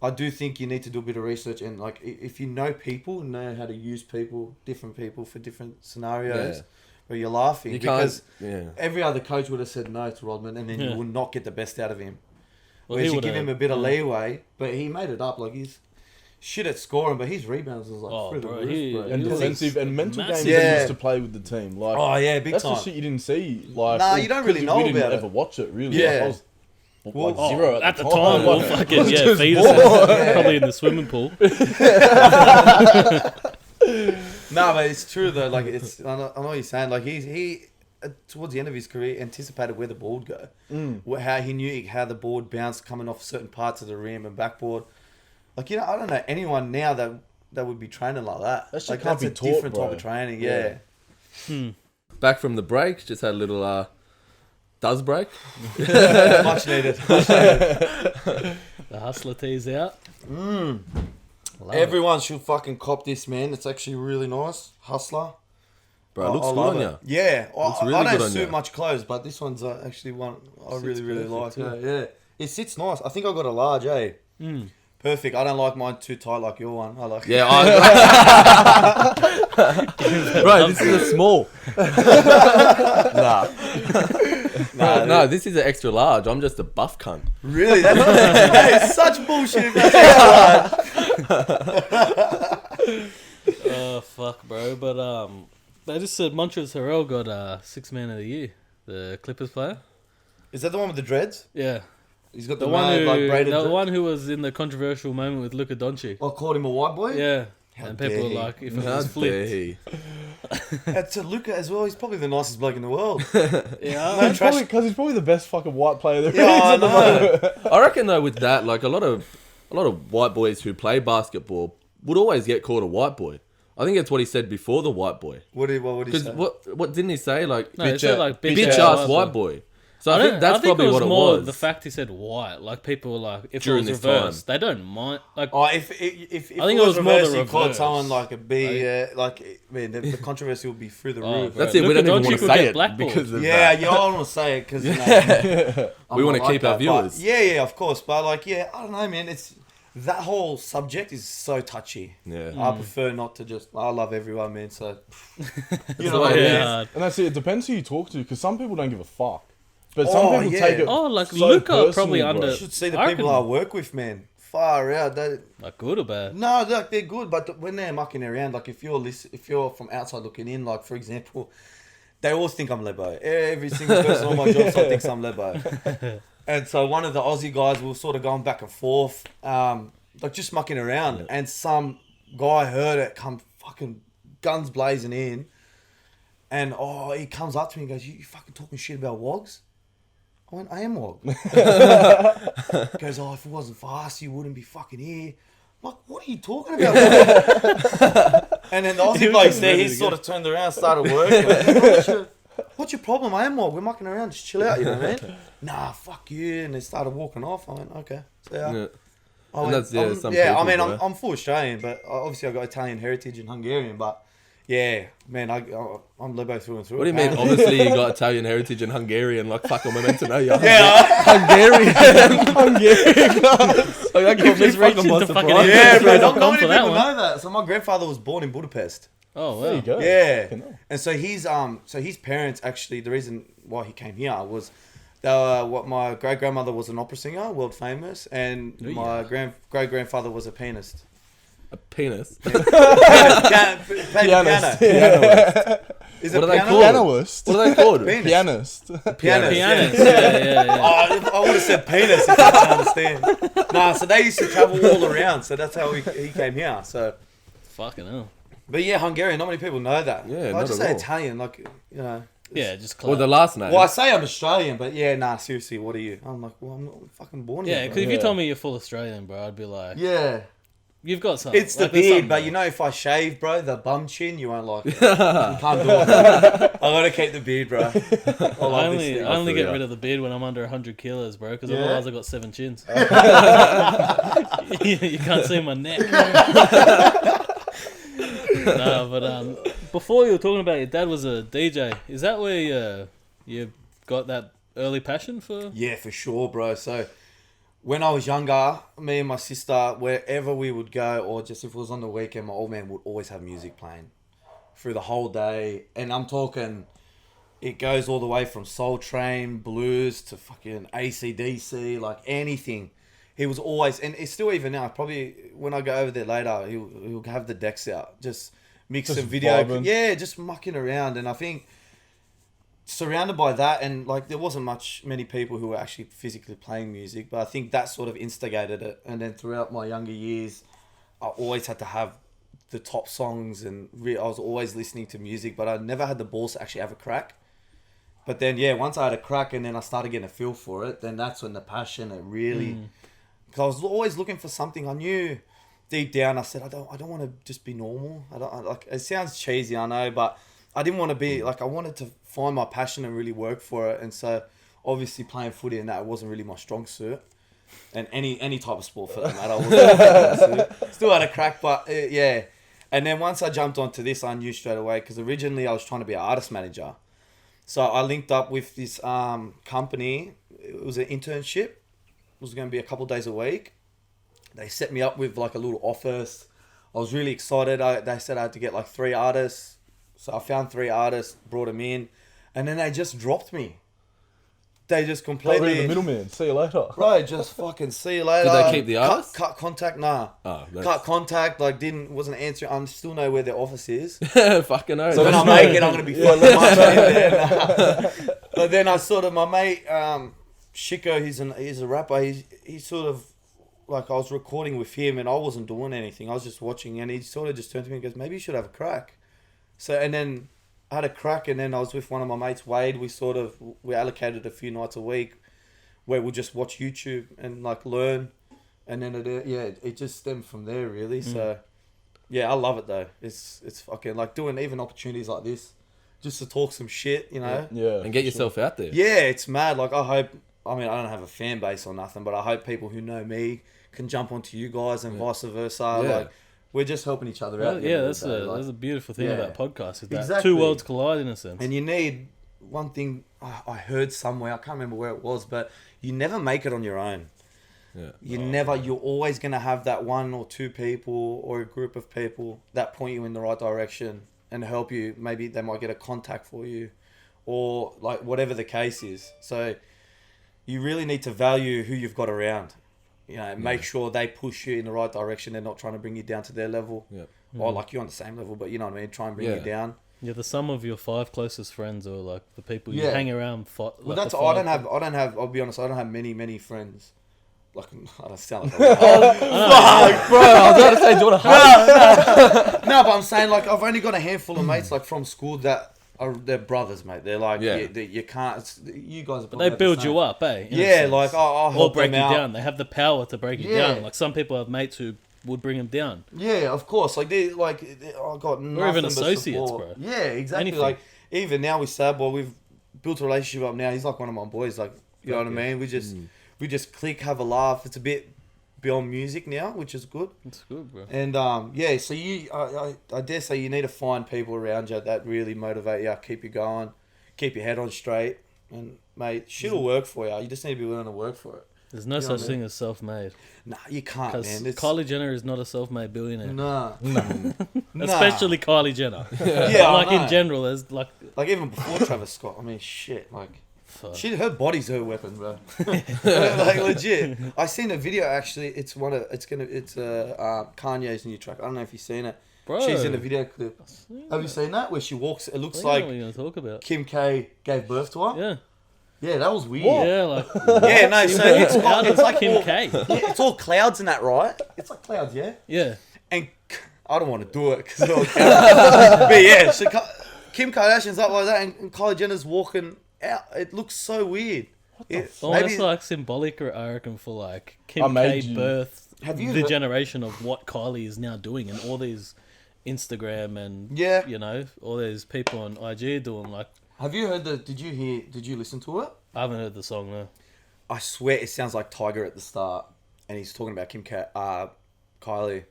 I do think you need to do a bit of research and like if you know people, know how to use different people for different scenarios. Yeah. Where you're laughing You can't. because Yeah. every other coach would have said no to Rodman, and then Yeah. you would not get the best out of him. Well, Whereas he you give would've- him a bit of leeway, but he made it up. Like he's shit at scoring, but his rebounds was like Oh, through the bro, roof, he- bro. And He was defensive and mental games massive. he Yeah. used to play with the team. Like, Oh yeah, big that's time. the shit you didn't see. Like, Nah, you don't really because know we didn't about it. ever watch it really. Yeah. Like, I was Well, like zero At the time, we'll Like, fucking I was just fetuses, bored. probably in the swimming pool. No, but it's true though. Like it's, I know what you're saying. Like he towards the end of his career anticipated where the ball would go, how he knew how the board bounced coming off certain parts of the rim and backboard. Like I don't know anyone now that would be training like that. That shit Like can't that's be a taught, different bro. type of training. Yeah. Back from the break, just had a little does break. Much needed. The hustler tees out. Love it. Everyone should fucking cop this, man. It's actually really nice. Hustler. Bro, it looks I good love on it. you. Yeah, Looks really I good don't on suit you. much clothes, but this one's actually one I really like. perfect, Yeah, it sits nice. I think I got a large, eh? Perfect. I don't like mine too tight like your one. I like. Yeah, bro, this is a small. No, this is an extra large. I'm just a buff cunt. Really? That is such bullshit. That's Oh fuck, bro. But they just said Montrezl Harrell got 6th Man of the Year, the Clippers player. Is that the one with the dreads? Yeah, He's got the the one mad, who like braided. the dreads. one who was in the controversial moment with Luka Doncic. I called him a white boy. Yeah, How and people dare were he. like, if it How was dare flipped, he? And to Luka as well, he's probably the nicest bloke in the world. yeah, Because he's probably the best fucking white player there is Yeah, I at the know. moment. I reckon though, with that, like a lot of white boys who play basketball would always get called a white boy. I think that's what he said before the white boy. What did he Because say? what didn't he say? Like no, it said like bitch ass white boy. So I think that's probably what it more was. the fact he said white. Like people were like, if During it was this reversed, they don't mind. Like Oh, if I think it was more the reverse, he called reverse. someone like a B, man, the controversy would be through the Oh, roof. bro. That's it. We Luka don't even want Doncic to would say get it blackballed. because of Yeah, that. I don't want to say it because We want to keep our viewers. Yeah, of course, but like, yeah, I don't know, man. It's that whole subject is so touchy. Yeah. I prefer not to just. I love everyone, man. So you So, know what I mean. yeah. And that's it. It depends who you talk to, because some people don't give a fuck. But some Oh, people yeah. take it Oh, like so Luka personally, probably bro. under. You should see the I people reckon- I work with, man. Far out. They, Like good or bad? no, like they're good, but when they're mucking around, like if you're from outside looking in, like for example, they always think I'm Lebo. Every single person on my job site thinks I'm Lebo. And so one of the Aussie guys was sort of going back and forth, like just mucking around, and some guy heard it come fucking guns blazing in, and he comes up to me and goes, "You fucking talking shit about wogs?" I went, "I am wog." He goes, "Oh, if it wasn't for us, you wouldn't be fucking here." I'm like, what are you talking about? And then the Aussie bloke there, he sort of turned around, started working. What's your problem? I am wog. We're mucking around. Just chill out, you know what I mean? Nah, fuck you. And they started walking off. I went, okay. So, Yeah. I And that's, yeah, some I people, mean, bro. I'm full Australian, but obviously I've got Italian heritage and Hungarian, but yeah, man, I'm Lebo through and through. What do you mean? apparently. Obviously, you got Italian heritage and Hungarian. Like, fuck, am I meant to know you? Yeah, Hungarian. Hungarian. Like, that caught me Just fucking reaching by to fucking surprise. yeah, bro. I've Not gone many for that people one. know that. So my grandfather was born in Budapest. Oh There you wow. go. Yeah, Fucking hell. and so his parents actually, the reason why he came here was what my great grandmother was an opera singer, world famous, and Oh, my great grandfather was a pianist. A penis. Pianist. Piano. Is it What are they piano? called? Pianist. What are they called? Penis. Pianist. Pianist. Pianist. Yeah. Yeah. I would have said penis if I didn't understand. Nah, so they used to travel all around, so that's how he came here. So, Fucking hell. but yeah, Hungarian. Not many people know that. Yeah, I not just at say all. Italian, like you know. Yeah, just Or close. the last name. Well, I say I'm Australian, but yeah, nah, seriously, what are you? I'm like, well, I'm not fucking born Yeah, here. because bro. if you told me you're full Australian, bro, I'd be like, Yeah. you've got something. It's the Like, there's beard, something but there. you know, if I shave, bro, the bum chin, you won't like it. You can't do it. I gotta keep the beard, bro. I I love only, this thing. I only feel get ya. rid of the beard when I'm under 100 kilos, bro, because Yeah. otherwise I got 7 chins. You can't see my neck. No, but before you were talking about your dad was a DJ. Is that where you got that early passion for? Yeah, for sure, bro. So when I was younger, me and my sister, wherever we would go, or just if it was on the weekend, my old man would always have music playing through the whole day. And I'm talking, it goes all the way from Soul Train, blues to fucking AC/DC, like anything. He was always, and it's still even now, probably when I go over there later, he'll have the decks out, just mix Just some video. vibing. Yeah, just mucking around. And I think surrounded by that, and like there wasn't many people who were actually physically playing music, but I think that sort of instigated it. And then throughout my younger years, I always had to have the top songs, and I was always listening to music, but I never had the balls to actually have a crack. But then, yeah, once I had a crack and then I started getting a feel for it, then that's when the passion, it really... Because I was always looking for something. I knew deep down, I said, I don't want to just be normal. Like, it sounds cheesy, I know, but I didn't want to be... Like, I wanted to find my passion and really work for it. And so obviously playing footy and that wasn't really my strong suit. And any type of sport for that matter, I wasn't still had a crack, but yeah. And then once I jumped onto this, I knew straight away, because originally I was trying to be an artist manager. So I linked up with this company. It was an internship. It was going to be a couple of days a week. They set me up with like a little office. I was really excited. They said I had to get like 3 artists. So I found 3 artists, brought them in, and then they just dropped me. They just Not completely... really the middleman. See you later. Right, just fucking see you later. Did they keep the artists? Cut contact, nah. Oh, Cut contact, like wasn't answering. I still know where their office is. Fucking no. So when I make it, I'm going to be fucking much in there. But then I sort of, my mate, Shiko, he's a rapper. He sort of, like, I was recording with him and I wasn't doing anything. I was just watching, and he sort of just turned to me and goes, maybe you should have a crack. So, and then I had a crack, and then I was with one of my mates, Wade. We allocated a few nights a week where we'll just watch YouTube and like learn. And then it just stemmed from there really. So yeah, I love it though. It's fucking like doing even opportunities like this just to talk some shit, you know? Yeah. And get yourself out there. Yeah, it's mad. Like I don't have a fan base or nothing, but I hope people who know me can jump onto you guys and vice versa. Yeah. Like, we're just helping each other out. Yeah, that's a beautiful thing about podcasts. Is that Exactly. 2 worlds collide in a sense. And you need one thing. I heard somewhere, I can't remember where it was, but you never make it on your own. Yeah. You're always going to have that 1 or 2 people or a group of people that point you in the right direction and help you. Maybe they might get a contact for you or like whatever the case is. So you really need to value who you've got around. You know, make sure they push you in the right direction. They're not trying to bring you down to their level. Yeah. Or like you're on the same level, but you know what I mean? Try and bring you down. Yeah, the sum of your 5 closest friends, or like the people you Yeah. hang around. Well, that's I don't have. I'll be honest. I don't have many friends. Like I don't sound like. Fuck, bro. I was about to say, do you want to hug? No, but I'm saying like I've only got a handful of mates like from school that are they're brothers, mate. They're like you can't. You guys are. But they build you up, eh? in a Yeah, sense. like I'll or help break them you out. down. They have the power to break you Yeah. down. Like some people have mates who would bring them down. Yeah, of course. Like I got nothing Or even but associates, support. bro. Yeah, exactly. Anything. Like even now with Sad Boy, we've built a relationship up. Now he's like one of my boys. Like you know what I mean. We just click, have a laugh. It's a bit beyond music now, which is good. It's good, bro. And yeah, so I dare say you need to find people around you that really motivate you, keep you going, keep your head on straight, and mate, shit'll work for you. You just need to be willing to work for it. There's no You know such what I thing as self-made. Nah, you can't, Because man. Kylie Jenner is not a self-made billionaire. Nah. Especially Kylie Jenner. Yeah, like I know. in general, there's like... Like even before Travis Scott, I mean, shit, like. Fuck. Her body's her weapon, bro. Like legit. I seen a video actually. It's Kanye's new track. I don't know if you've seen it. Bro. She's in a video clip. Have you seen that where she walks? It looks I know like what you're going to talk about. Kim K gave birth to her. Yeah. Yeah, that was weird. Yeah, like... Yeah, no. So it's like Kim all, K. Yeah, it's all clouds in that, right? It's like clouds, yeah. Yeah. And I don't want to do it because it's all clouds. But yeah, so Kim Kardashian's up like that, and Kylie Jenner's walking out. It looks so weird. Almost like symbolic, or I reckon, for like I Kim K made you. birth, Have you the heard- generation of what Kylie is now doing, and all these Instagram and Yeah. you know, all these people on IG doing like... Have you heard the? Did you listen to it? I haven't heard the song though. I swear it sounds like Tiger at the start, and he's talking about Kylie.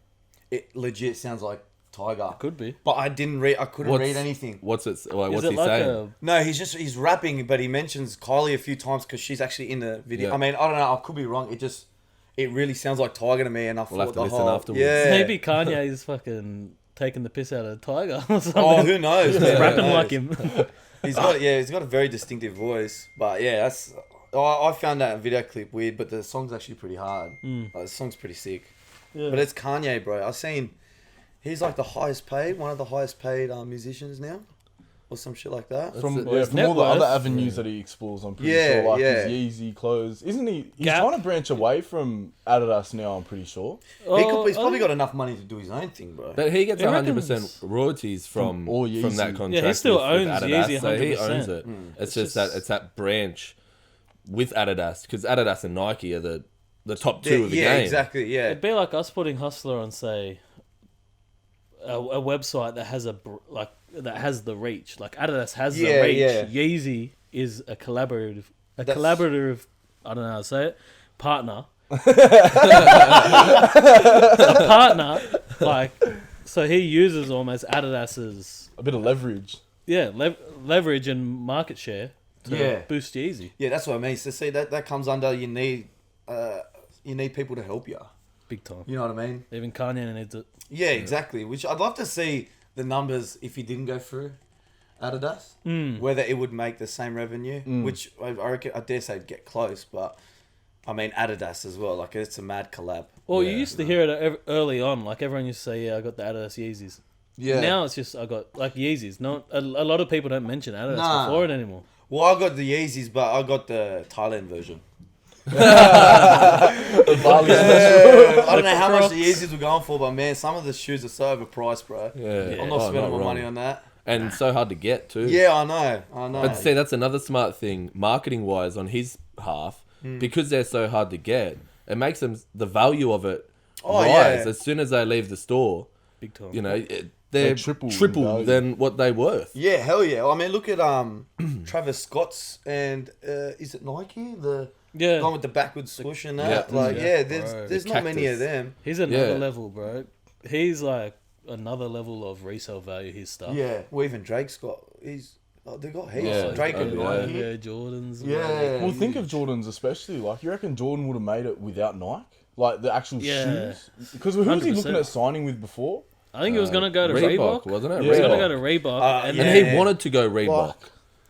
It legit sounds like Tiger. Could be. But I didn't read. I couldn't read anything. What's it? Like, Is what's it he like saying? No, he's rapping, but he mentions Kylie a few times because she's actually in the video. Yeah. I mean, I don't know. I could be wrong. It really sounds like Tiger to me, and I We'll thought have to the listen whole afterwards. yeah. Maybe Kanye's fucking taking the piss out of Tiger or something. Oh, who knows? Just man, who rapping knows? like him. He's got a very distinctive voice, but yeah, that's. I found that video clip weird, but the song's actually pretty hard. Like, the song's pretty sick. Yeah. But it's Kanye, bro. I've seen he's like the highest paid, one of the highest paid musicians now, or some shit like that. From Well, his all net the other worth. avenues that he explores, I'm pretty Yeah, sure, like yeah. his Yeezy clothes. Isn't he? He's Gap. trying to branch away from Adidas now, I'm pretty sure. He's probably got enough money to do his own thing, bro. But he gets He 100% reckons- royalties from all Yeezy. that contract. Yeah, he still with owns Adidas, Yeezy so he 100%. owns it. It's just that it's that branch with Adidas, because Adidas and Nike are the top two of the yeah, game. exactly. Yeah, It'd be like us putting Hustler on, say, a website that has that has the reach. Like Adidas has the Yeah, reach. yeah. Yeezy is a collaborative collaborative, I don't know how to say it, partner. A partner, like, so he uses almost Adidas's A bit of leverage. leverage and market share to boost Yeezy. Yeah, that's what I mean. So see, that comes under you need people to help you. Big time. You know what I mean? Even Kanye needs it. Yeah, exactly. Which I'd love to see the numbers if he didn't go through Adidas, whether it would make the same revenue. Which I reckon, I dare say, get close, but I mean Adidas as well. Like it's a mad collab. Well, you used to hear it early on. Like everyone used to say, "Yeah, I got the Adidas Yeezys." Yeah. Now it's just I got like Yeezys. No, a lot of people don't mention Adidas before it anymore. Well, I got the Yeezys, but I got the Thailand version. I don't know how much the Yeezys were going for, but man, some of the shoes are so overpriced, bro. Yeah. I'm not spending my wrong. money on that. And so hard to get too. Yeah, I know. But see, that's another smart thing, marketing wise, on his half, because they're so hard to get. It makes them the value of it rise as soon as they leave the store. Big time. You know, they're triple triple than what they worth. Yeah, hell yeah. I mean, look at Travis Scott's and is it Nike? The one with the backwards swoosh and that. There's not many of them. He's another level, bro. He's like another level of resale value. His stuff. Yeah. Well, even Drake's got. They got heaps. Yeah. Drake and Nike. Yeah, Jordans. Yeah. Well, think of Jordans especially. Like, you reckon Jordan would have made it without Nike? Like, the actual shoes? Because who was he 100%. looking at signing with before? I think he was gonna go to Reebok. Wasn't it? He was gonna Reebok. go to Reebok, And he wanted to go Reebok.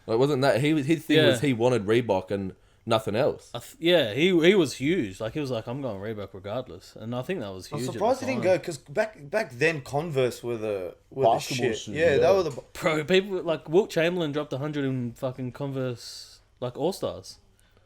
Like, wasn't that his thing? Was he wanted Reebok and nothing else? He was huge. Like he was like, I'm going Reebok regardless, and I think that was huge. I'm surprised he didn't go because back then Converse were the Basketball shit. shoes, Yeah, they were the. Bro, people like Wilt Chamberlain dropped 100 in fucking Converse like All Stars.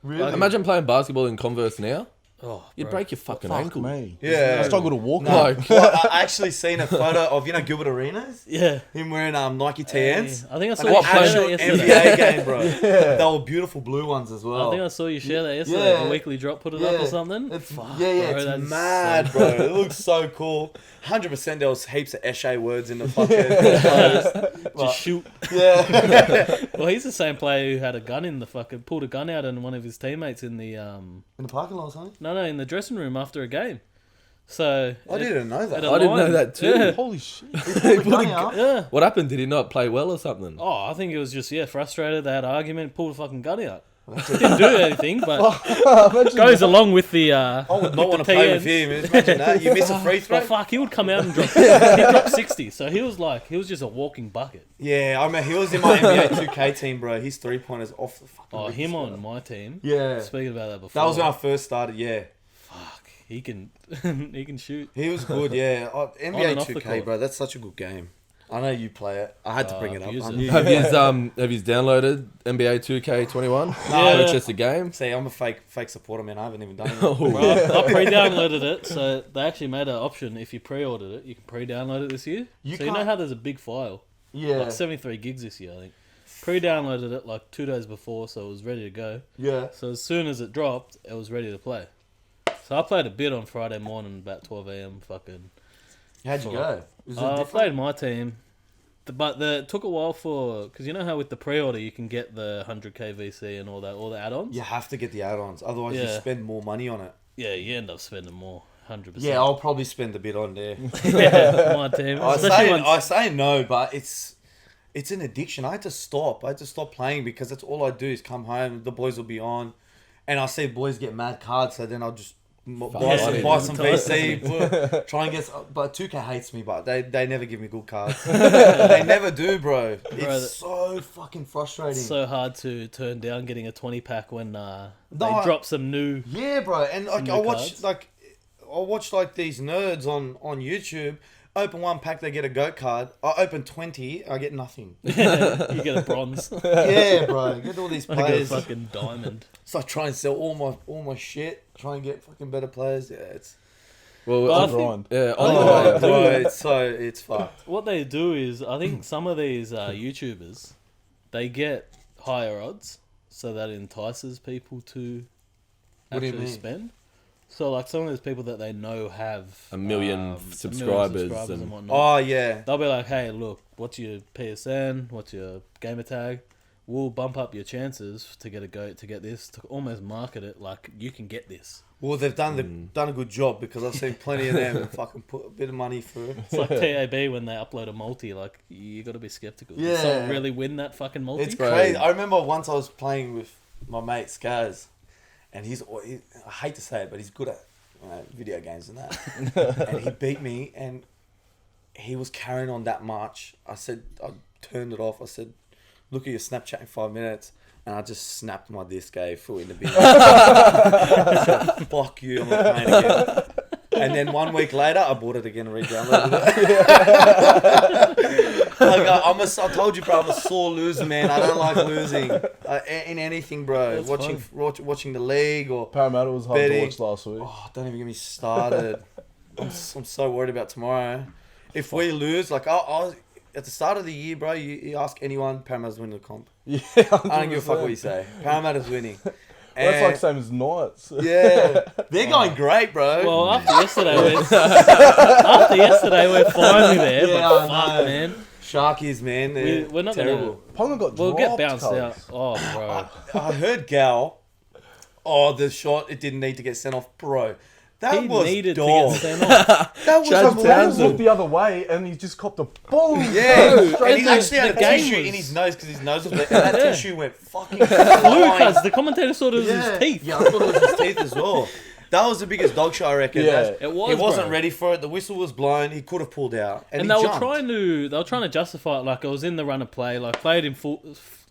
Really? Like, Imagine playing basketball in Converse now. Oh, You'd bro. break your fucking ankle. Me. Yeah. I struggle to walk. No, Like, well, I actually seen a photo of Gilbert Arenas. Yeah. Him wearing Nike TNs. I think I saw An you share actual that yesterday. NBA game, bro. They were beautiful blue ones as well. I think I saw you share that yesterday. Yeah. The weekly drop put it up or something. It's, Fuck, it's bro, that's mad, bro. It looks so cool. 100% there was heaps of Eshe words in the fucking Just shoot. Yeah. Well, he's the same player who had a gun in the fucking pulled a gun out on one of his teammates in the In the parking lot or something? no in the dressing room after a game. So I didn't know that. I didn't know that too. Yeah. holy shit. Yeah. What happened? Did he not play well or something? Oh, I think it was just frustrated. They had an argument, pulled a fucking gun out. Didn't do anything, but goes along with the. I would not want to play with him. Imagine that. You miss a free throw. But fuck, he would come out and drop. He dropped 60, so he was just a walking bucket. Yeah, I mean, he was in my NBA 2K team, bro. His 3-pointers off the fucking. Oh, ribs, him bro. on my team. Yeah. Speaking about that before. That was when I first started. Yeah. Fuck, he can he can shoot. He was good. Yeah. On NBA and off the 2K, court. bro. That's such a good game. I know you play it. I had to bring it up. abuse I it. knew you- Have you downloaded NBA 2K21? Yeah. Purchase the game. See, I'm a fake supporter, man. I haven't even done it. Bro, I pre-downloaded it, so they actually made an option. If you pre-ordered it, you can pre-download it this year. You So you know can't- how there's a big file, Yeah. like 73 gigs this year, I think. Pre-downloaded it like 2 days before, so it was ready to go. Yeah. So as soon as it dropped, it was ready to play. So I played a bit on Friday morning, about 12 a.m. Fucking. How'd you go? Was it I different? played my team, but it took a while because you know how with the pre-order you can get the 100k VC and all the add-ons. You have to get the add-ons, otherwise you Yeah. spend more money on it. Yeah, you end up spending more, 100%. Yeah, I'll probably spend a bit on there. Yeah, my team. Especially once, I say no, but it's an addiction. I had to stop playing because that's all I do is come home. The boys will be on, and I see boys get mad cards. So then I'll just buy some VC, try and get. But 2K hates me, but they never give me good cards. They never do, bro. It's so fucking frustrating. it's so hard to turn down getting a 20 pack when No, they drop some new. Yeah, bro, and like new I cards. watch like these nerds on YouTube. Open one pack, they get a GOAT card. I open 20, I get nothing. You get a bronze. Yeah, bro, get all these I get a players. fucking diamond. So I try and sell all my shit. Try and get fucking better players. Yeah, it's Well, But I on- think- Grind. yeah, oh, on the bro, it's fucked. What they do is, I think some of these YouTubers, they get higher odds, so that entices people to What do you actually mean? spend. So like some of those people that they know have A million subscribers and and- whatnot. Oh yeah, They'll be like, hey, look, what's your PSN? What's your gamer tag? we'll bump up your chances to get this, to almost market it like you can get this. Well, they've done a good job because I've seen plenty of them fucking put a bit of money through it. It's like TAB when they upload a multi, like you got to be skeptical. Did Yeah. someone really win that fucking multi? It's crazy. I remember once I was playing with my mate Skaz, and I hate to say it, but he's good at video games and that. And he beat me, and he was carrying on that much. I turned it off. I said, look at your Snapchat in 5 minutes. And I just snapped my disc, threw it in the bin. I said, fuck you, I'm not playing again. And then 1 week later, I bought it again and re-downloaded it. I told you, bro, I'm a sore loser, man. I don't like losing in anything, bro. That's Watching the league or Parramatta was hard betting. to watch last week. Oh, don't even get me started. I'm so worried about tomorrow. If we lose, like I at the start of the year, bro, you ask anyone, Parramatta's winning the comp. Yeah, I don't give a fuck what you say. Parramatta's winning. Well, that's like same as Knights. Yeah, they're going great, bro. Well, after yesterday, we're finally there. Yeah, but I fuck, know. man. Sharkies, man, We're not terrible. Ponga got We'll dropped, get bounced cuz. out. Oh, bro. I heard Gal. Oh, the shot, it didn't need to get sent off, bro. That He was needed dog. to get sent off. That was Chad unbelievable. Townsend looked the other way and he just copped a boom. Yeah, and And he the- actually had the a game tissue was- in his nose because his nose was bleeding. And that Yeah. tissue went fucking Blue flying. cuz the commentator thought it was his teeth. Yeah, I thought it was his teeth as well. That was the biggest dog show, I reckon. Yeah. It was, He wasn't bro. ready for it. The whistle was blown. He could have pulled out. And And he they were jumped. trying to justify it like it was in the run of play, like played in full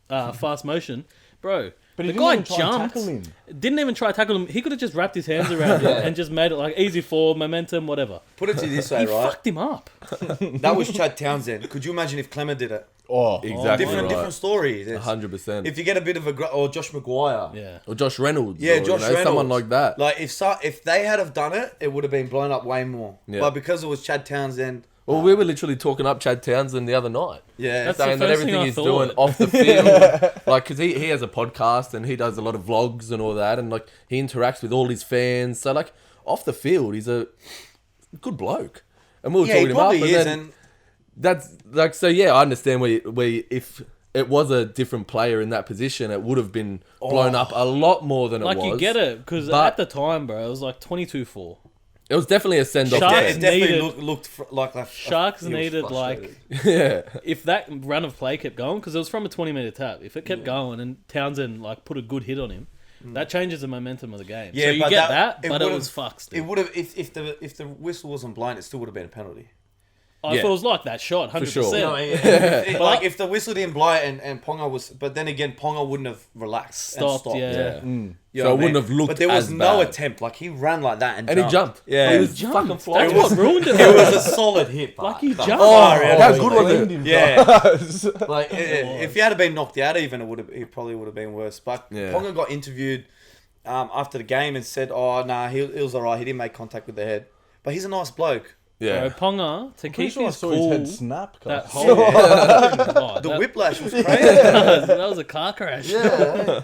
fast motion, bro. But he the didn't guy even try and jumped, tackle him. didn't even try to tackle him. He could have just wrapped his hands around him and just made it like easy forward, momentum, whatever. Put it to you this way, He right? fucked him up. That was Chad Townsend. Could you imagine if Clemmer did it? Oh, Exactly Different right. story. 100%. If you get a bit of or Josh Maguire. Yeah. Or Josh Reynolds. Yeah, or, Josh Reynolds. Someone like that. Like if they had have done it, it would have been blown up way more. Yeah. But because it was Chad Townsend. Well, we were literally talking up Chad Townsend the other night. Yeah. That's Saying the that first thing everything I he's thought. doing off the field, like, because he has a podcast and he does a lot of vlogs and all that, and like he interacts with all his fans. So like off the field, he's a good bloke, and we were Yeah, talking he him up. probably And is. then And that's like, so yeah, I understand where if it was a different player in that position, it would have been blown up a lot more than Like it was. you get it because But- at the time, bro, it was like 22-4. It was definitely a send off. Sharks yeah, game. it definitely needed- looked like that. Sharks he was needed frustrated. like Yeah, if that run of play kept going because it was from a 20-meter tap. If it kept going and Townsend like put a good hit on him, that changes the momentum of the game. Yeah, so you but get that- that, it but it would've- was fucked. Still. It would have if the whistle wasn't blown, it still would have been a penalty. If Yeah. it was like that shot, 100%. sure. No, like if the whistle didn't blow and Ponga was, but then again Ponga wouldn't have relaxed and Stopped, stopped. yeah. yeah. You So know it what I wouldn't mean? have looked But there was as no bad. attempt. Like he ran like that and And he jumped. Yeah, He was fucking That's flying. what ruined it. It was a solid hit. Like he but- jumped. Oh, how good was cleaned it? him, Yeah. guys. Like if he had been knocked out, even it probably would have been worse. But Yeah. Ponga got interviewed after the game and said, "Oh nah, he was alright. He didn't make contact with the head, but he's a nice bloke." Yeah. Bro, Ponga to Pretty keep sure I his saw cool. his head snap. That Cuz. whole oh, The that- whiplash was crazy. that was a car crash. Yeah.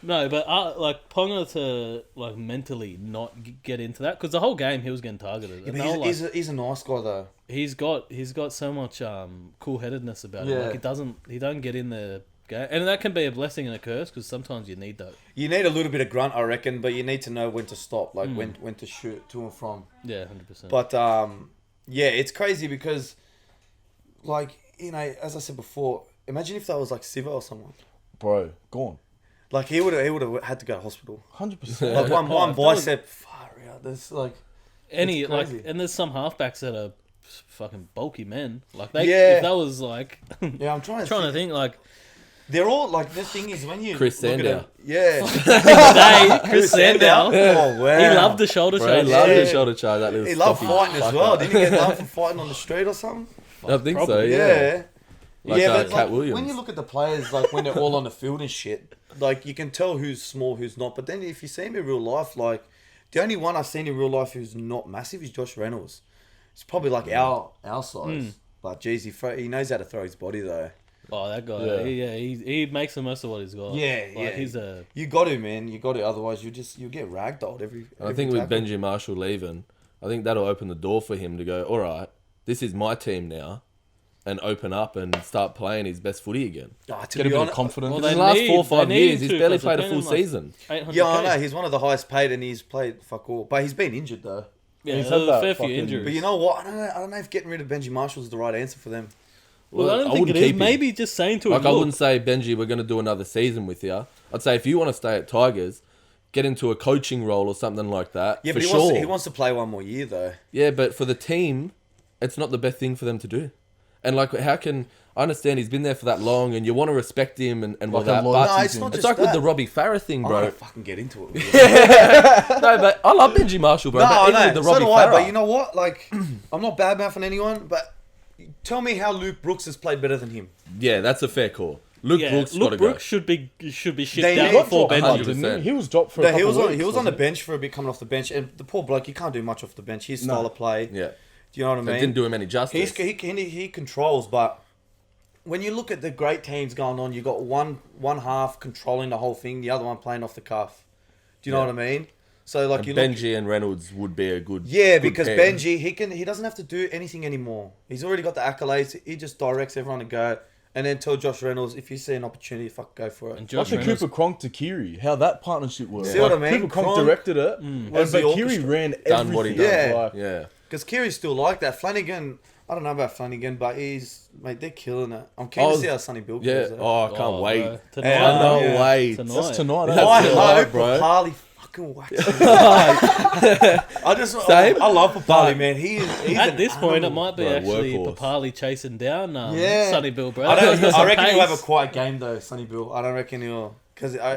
No, but like Ponga to like mentally not get into that because the whole game he was getting targeted. Yeah, And but they were like, he's a nice guy though. he's got so much cool headedness about him. Yeah. Like he don't get in the game, and that can be a blessing and a curse because sometimes you need that. You need a little bit of grunt, I reckon, but you need to know when to stop, like when to shoot to and from. Yeah, 100%. But yeah, it's crazy because, like, you know, as I said before, imagine if that was like Siva or someone. Bro, gone. Like he would have had to go to hospital. 100%. Like one if that was- bicep, far out. There's like Any it's like, crazy. and there's some halfbacks that are fucking bulky men. Like they, Yeah. if that was like, yeah, I'm trying trying to to think like. They're all like the thing is when you Chris look at Sandow. them- yeah, Today, Chris Sandow, Oh wow, he loved the shoulder Bro, he charge. loved Yeah. the shoulder charge. That little He loved stocky fighting as fucker. well. Didn't he get done for fighting on the street or something? I think so. Probably. Yeah. Like, but Cat like, Williams. when you look at the players, like when they're all on the field and shit, like you can tell who's small, who's not. But then if you see him in real life, like the only one I've seen in real life who's not massive is Josh Reynolds. It's probably like our size. But geez, he knows how to throw his body though. Oh, that guy. Yeah. He makes the most of what he's got. Yeah, Like, yeah. He's a. You got to, man. You got to. Otherwise, you get ragdolled every. And I think with Benji Marshall leaving, I think that'll open the door for him to go, all right, this is my team now. and open up and start playing his best footy again. To Get a be bit of honest, confidence. Well, In the they last need- 4 or 5 they need years, him he's to, barely 'cause they're played a full paying him, like, season. 800K. yeah, I know he's one of the highest paid, and he's played fuck all. But he's been injured though. Yeah, He's there's had a that fair few fucking- injuries. But you know what? I don't know if getting rid of Benji Marshall is the right answer for them. well, I don't think it wouldn't is. keep him. Maybe just saying to him, Like, I look, wouldn't say, Benji, we're going to do another season with you. I'd say if you want to stay at Tigers, get into a coaching role or something like that. Yeah, for but sure. he wants to play one more year though. Yeah, but for the team, it's not the best thing for them to do. And like, how can I understand he's been there for that long, and you want to respect him and all Like a that? loyalty But No, it's not it's just like with that. the Robbie Farah thing, I bro. don't fucking get into it. No, but I love Benji Marshall, bro. No, but I even know. with the So Robbie do I. Farah, But you know what? Like, I'm not bad mouthing anyone, but tell me how Luke Brooks has played better than him. yeah, that's a fair call. Luke yeah, Brooks got Luke to Brooks go. should be shipped They out need- before Dropped Benji. hard, didn't 100%. he? He was dropped for a No, couple he was on weeks, the wasn't bench for a bit coming off the bench, and the poor bloke, he can't do much off the bench. His style of play, Yeah, do you know what I they mean? didn't do him any justice. He controls, but when you look at the great teams going on, you got one half controlling the whole thing, the other one playing off the cuff. Do you know Yeah. what I mean? So like And you look, Benji and Reynolds would be a good. yeah, good because pair. Benji he doesn't have to do anything anymore. He's already got the accolades. He just directs everyone to go, and then tell Josh Reynolds if you see an opportunity, fuck, go for it. And Like Josh the Reynolds, Cooper Cronk to Kiri, how that partnership worked. See what I mean? Cooper Cronk Cronk directed it, was but the Kiri orchestra. ran Done what he everything. done. Like, Yeah, Because Kiri's still like that. Flanagan, I don't know about Flanagan, but mate, they're killing it. I'm keen to see how Sonny Bill yeah. goes. Oh, I can't oh, wait. bro, Yeah, tonight, No yeah. way. tonight. That's tonight. That's eh? I it, hope bro. Papali fucking whacks him. Same. I love Papali, man. He's At an this point, it animal. might be Bro, actually workhorse. Papali chasing down Yeah. Sonny Bill, bro. I He's got some reckon he'll have a pace. quiet game though, Sonny Bill. I don't reckon he'll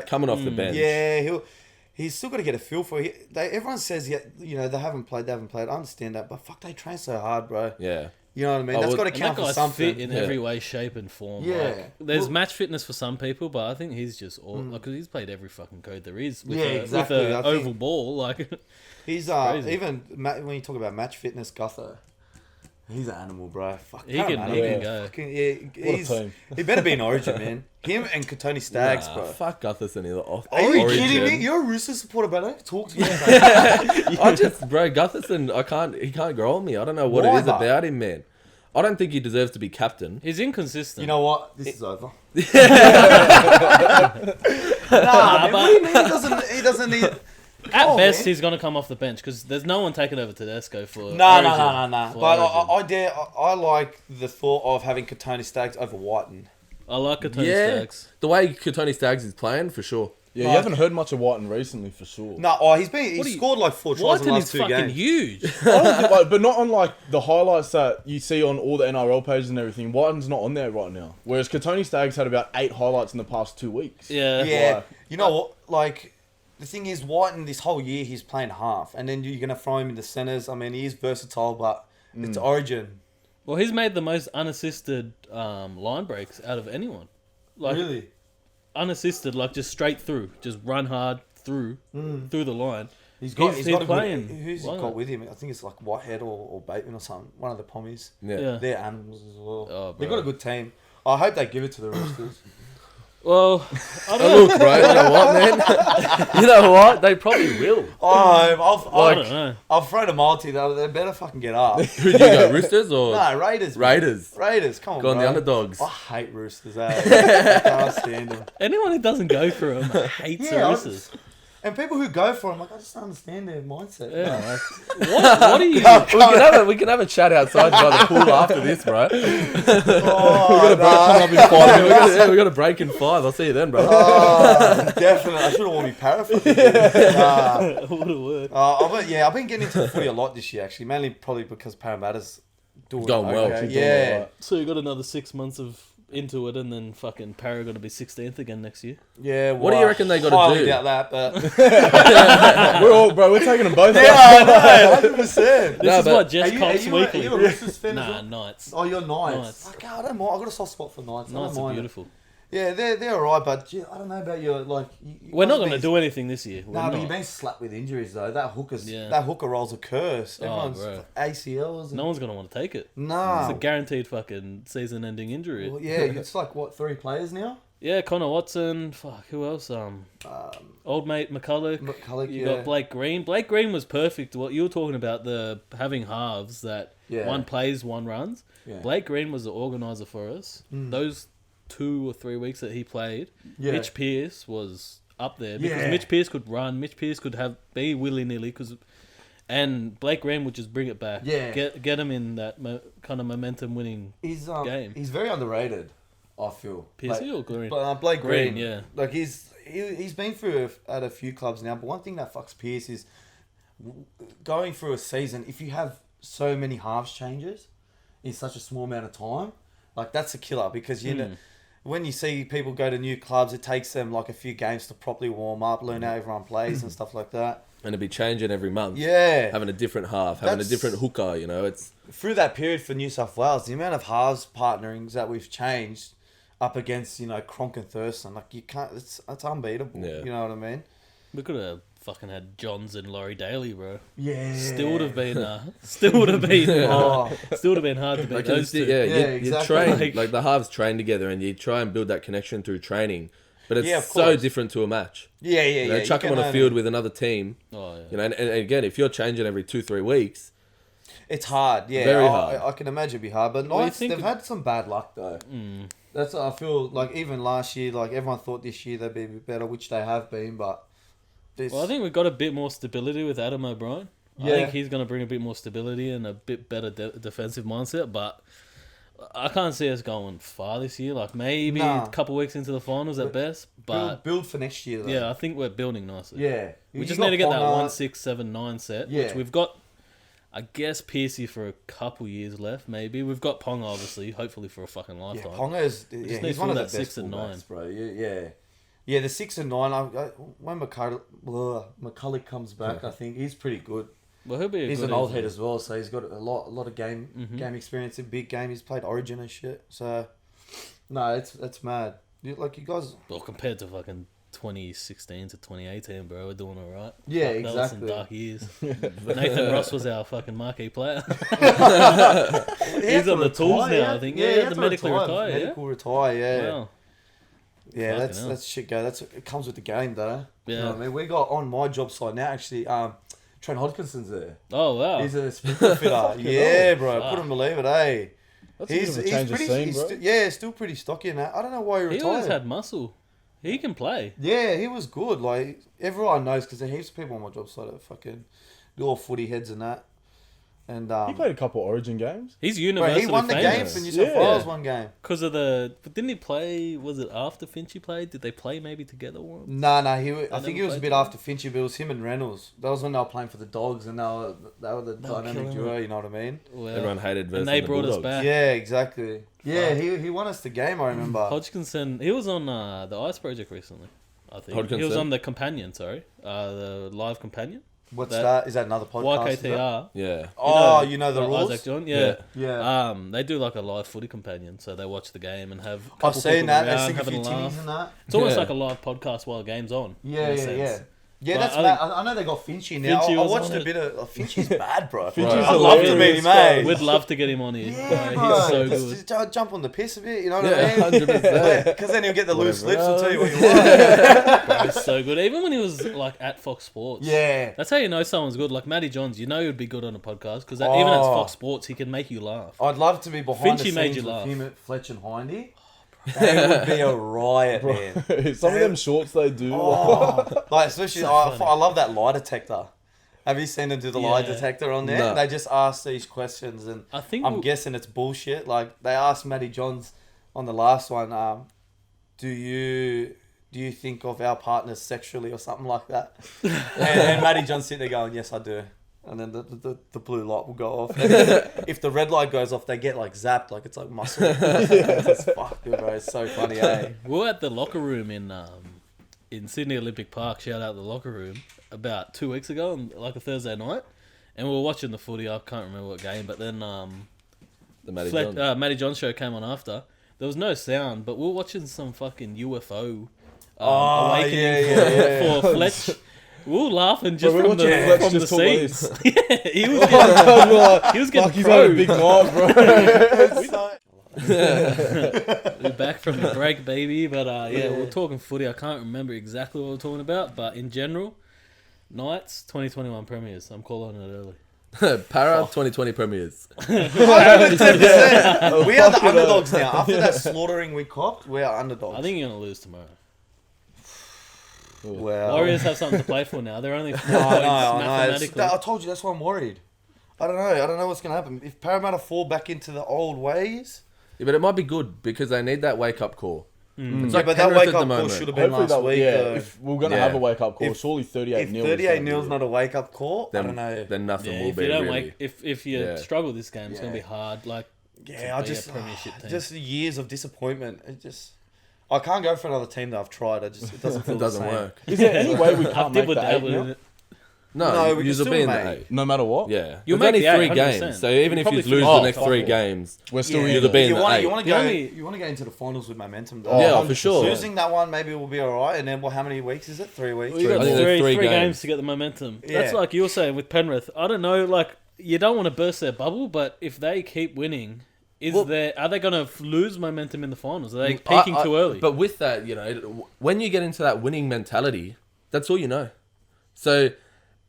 Coming off the bench. yeah, he's still got to get a feel for it. Everyone says they haven't played. I understand that, but fuck, they train so hard, bro. Yeah. You know what I mean? Oh, That's well- got to And count that for guy's something. fit in Yeah. every way, shape, and form. Yeah. Like, there's Well- match fitness for some people, but I think he's just all because he's played every fucking code there is with Yeah, a, exactly. with I an think- oval ball. Like, He's crazy. even when you talk about match fitness, Gutho, he's an animal, bro. Fuck, He can Parramatta, go. fucking, yeah, What a he's, team. he better be in Origin, man. Him and Katoni Staggs, Nah, bro. fuck Gutherson either off. Are you Origin. kidding me? You're a Rooster supporter, but don't talk to me. About that. I just, bro, Gutherson, he can't grow on me. I don't know what Why it is not? about him, man. I don't think he deserves to be captain. he's inconsistent. You know what? This is over. Nah, Man, what do you mean? He doesn't need. at Oh, best, man. he's gonna come off the bench because there's no one taking over Tedesco for. No. Origin. For But Origin. I like the thought of having Katoni Staggs over Whiten. I like a Tony Yeah. Staggs. The way Tony Staggs is playing, for sure. Yeah, Like- you haven't heard much of Whiten recently for sure. No, he's What do you- scored like 4 tries in Whiten the is last 2 fucking games. huge. I don't think, like, but not on like the highlights that you see on all the NRL pages and everything. Whiten's not on there right now. Whereas Katoni Staggs had about 8 highlights in the past 2 weeks. Yeah. Yeah, Why? you know what? Like the thing is, Whiten this whole year he's playing half, and then you're gonna throw him in the centers. I mean, he is versatile, but it's Origin. Well, he's made the most unassisted line breaks out of anyone. Like unassisted, like just straight through, just run hard through the line. He's He's got a playing. good, who's he Why got not? with him? I think it's like Whitehead or Bateman or something. One of the Pommies. Yeah. Yeah. They're animals as well. Oh, They've bro. got a good team. I hope they give it to the Roosters. Well, I don't know. Look, bro, you know what, man? You know what? They probably will. I I've don't know. I've thrown a multi. They better fucking get up. Who do you go, Roosters or No, Raiders. man. Raiders? Come on, Go on bro. the underdogs. I hate Roosters. I can't stand them. Anyone who doesn't go for him hates the Yeah, Roosters. And people who go for them, like I just don't understand their mindset. Yeah. What are you? We can have a chat outside by the pool after this, bro. Oh, Coming up in 5 minutes. We got a break in 5. I'll see you then, bro. definitely. I should have worn me paraffin. What a word. I've been getting into the footy a lot this year, actually. Mainly probably because Parramatta's doing Going well. okay. Keep doing Yeah. all right. So you got another 6 months of into it, and then fucking Para going to be 16th again next year. Yeah. What do you reckon they gotta highly do? doubt that, but We're taking them both. yeah, I know, 100%. This No, is but- what Jess Cops Are Weekly. you a Roosters fan as Nah, well? Knights. Oh, you're Knights. Knights. Like, I don't mind. I've got a soft spot for Knights. I don't Knights are mind it. beautiful. Yeah, they're alright, but gee, I don't know about your like. We're not going to do anything this year. We're No, but not. you've been slapped with injuries though. That Yeah. that hooker roll's a curse. Oh, Everyone's bro. ACLs. No one's going to want to take it. Nah. It's a guaranteed fucking season-ending injury. Well, yeah, it's like what 3 players now. Yeah, Connor Watson. Fuck, who else? Old mate McCulloch. McCulloch, You yeah. got Blake Green. Blake Green was perfect. What you were talking about, the having halves that Yeah. One plays, one runs. Yeah. Blake Green was the organizer for us. Those 2 or 3 weeks that he played, Yeah. Mitch Pearce was up there because Yeah. Mitch Pearce could run. Mitch Pearce could be willy-nilly and Blake Green would just bring it back. Yeah. Get him in that kind of momentum-winning He's game. He's very underrated, I feel. Pearcey or Green? Blake Green, yeah. Like he's been through at a few clubs now, but one thing that fucks Pearce is going through a season. If you have so many halves changes in such a small amount of time, like that's a killer because you know. When you see people go to new clubs, it takes them like a few games to properly warm up, learn how everyone plays and stuff like that. And it'd be changing every month. Yeah. Having a different half, having a different hooker, you know, it's... Through that period for New South Wales, the amount of halves partnerings that we've changed up against, you know, Cronk and Thurston, like you can't, it's unbeatable. Yeah. You know what I mean? We could have fucking had Johns and Laurie Daly, bro. Yeah. Still would have been still would have been hard to beat Like, those two. yeah, you exactly. train, like the halves train together and you try and build that connection through training. But it's Yeah, of so course. different to a match. Yeah, You know, chuck them on a field with another team. Oh yeah. You know, and again, if you're changing every 2-3 weeks, It's hard, yeah. Very hard. I can imagine it'd be hard. But Well, you Knights, think they've had some bad luck, though. That's what I feel like even last year, like everyone thought this year they'd be a bit better, which they have been, but... This, Well, I think we've got a bit more stability with Adam O'Brien. Yeah. I think he's going to bring a bit more stability and a bit better defensive mindset, but I can't see us going far this year. Like maybe Nah. a couple weeks into the finals at best, but build for next year, though. yeah, I think we're building nicely. Yeah. We You just got need to get that Ponga. 1, 6, 7, 9 set, Yeah. which we've got. I guess Pearcey for a couple years left, maybe. We've got Ponga, obviously, hopefully for a fucking Yeah, lifetime. Ponga's... need Yeah, to he's one fill of the that best 6 and 9. fullbacks, bro. Yeah. Yeah, the 6 and 9, when McCulloch comes back, I think he's pretty good. Well, he'll be. He's good an old as head as well, so he's got a lot of game experience in big game. He's played Origin and shit. So, no, it's mad. You guys. Well, compared to fucking 2016 to 2018, bro, we're doing all right. Yeah, Fuck, that was some exactly. dark years. Nathan Ross was our fucking marquee player. He's on the tools now, I think. Yeah, he had to medically retire, yeah? Medical retire, yeah. Wow. Yeah, Fucking that's hell. that's shit go. It comes with the game, though. You know Yeah. what I mean? We got on my job site now, actually, Trent Hodkinson's there. Oh wow. He's a sprinkler fitter. Yeah, bro. Fuck. Couldn't believe it, eh? That's a bit of a change of scene, bro. Still pretty stocky in that. I don't know why he He retired. always had muscle. He can play. Yeah, he was good. Like, everyone knows because there's heaps of people on my job site that fucking do all footy heads and that. And He played a couple Origin games. He's bro, universally he won the game famous. for New South Yeah. Wales. One game. Because of the... But didn't he play... Was it after Finchy played? Did they play maybe together? Or... No. I never think he was a played bit together. after Finchy, but it was him and Reynolds. That was when they were playing for the Dogs, and they were the dynamic killing duo. You know what I mean? Well, everyone hated versus and they the brought us Bulldogs. back. Yeah, exactly. Yeah, he won us the game. I remember. Hodgkinson... He was on the Ice Project recently, I think. He was Hodgkinson? on the Companion, sorry. The live Companion. What's that- that? Is that another podcast? is that? YKTR. Yeah. Oh, you know the rules. Isaac John, yeah. Yeah. They do like a live footy companion, so they watch the game and have. a I've couple seen people that. They around sing a having few laugh. tinnies and that. It's almost Yeah. like a live podcast while the game's on. Yeah, in a yeah, sense. yeah. Yeah, But that's I bad. think- I know they got Finchy now. Finchy I was watched on a it. bit of... Finchy's bad, bro. Finchy's I'd love to meet hilarious, him, eh? We'd love to get him on here. Yeah, bro. He's so Just good. jump on the piss a bit, you know what Yeah, I mean? 100%. Because then he'll get the loose Whatever lips and tell you what else. you want. Bro, he's so good. Even when he was like at Fox Sports. Yeah. That's how you know someone's good. Like Matty Johns, you know he'd be good on a podcast because even at Oh. Fox Sports, he can make you laugh. I'd love to be behind Finchy the made scenes you with laugh. him at Fletch and Hindy. That would be a riot, man. Some of them shorts they do. Oh, like especially, So I funny. love that lie detector. Have you seen them do the lie Yeah. detector on there? No. They just ask these questions, and I think I'm guessing it's bullshit. Like they asked Matty Johns on the last one, do you think of our partners sexually or something like that? and Matty Johns sitting there going, yes, I do. And then the blue light will go off. And if the red light goes off, they get like zapped, like it's like muscle. It's fuck, dude, bro. It's so funny, eh? we were at the locker room in Sydney Olympic Park. Shout out the locker room about 2 weeks ago, on like a Thursday night, and we were watching the footy. I can't remember what game, but then The Matty John. Matty John show came on after. There was no sound, but we were watching some fucking UFO Oh, awakening yeah. for Fletch. We were laughing just Bro, we from were the, watching Fletch from the just talk like seats. this. Yeah, he was getting, he was getting Fuck, he's had a big night, bro. We're back from the break, baby. But yeah, we're talking footy. I can't remember exactly what we're talking about, but in general, Knights 2021 premiers. I'm calling it early. Para 2020 premiers. 110%. We are the underdogs now. After that slaughtering we copped, we are underdogs. I think you're gonna lose tomorrow. Well, Warriors have something to play for now. They're only 4 points I know. mathematically. I told you that's why I'm worried. I don't know what's gonna happen. If Parramatta fall back into the old ways, Yeah, but it might be good because they need that wake up call. It's yeah, like but that Penrith wake at up the call moment. should have been Hopefully last that, week. yeah, though. if we're gonna Yeah. have a wake up call, If- surely 38 If nil. 38 nil's not a wake up call, I don't know. Then nothing Yeah, will if be you don't really. if you Yeah. struggle this game, it's gonna be Yeah. hard. Like, Yeah, I be a just premiership team. just years of disappointment. I can't go for another team that I've tried. It doesn't feel It doesn't the same. work. Is there any way we I've can't make dibbled the 8 dabbled in now? it. No, No, we can you'll still be in the make- 8. No matter what? Yeah. You'll There's only make the 3 8, 100%. games. So even You if you probably lose finish the the next top 3 four. games, We're still Yeah, in You'll be in you the want 8. to The go. only- You want to get into the finals with momentum. Though. Oh, Yeah, for 100%. sure. Losing that one maybe will be alright, and then how many weeks is it? 3 weeks. Well, you got I think there's three three games games to get the momentum. Yeah. That's like you were saying with Penrith. I don't know, like you don't want to burst their bubble, but if they keep winning, are they going to lose momentum in the finals? Are they peaking too early? But with that, when you get into that winning mentality, that's all you know. So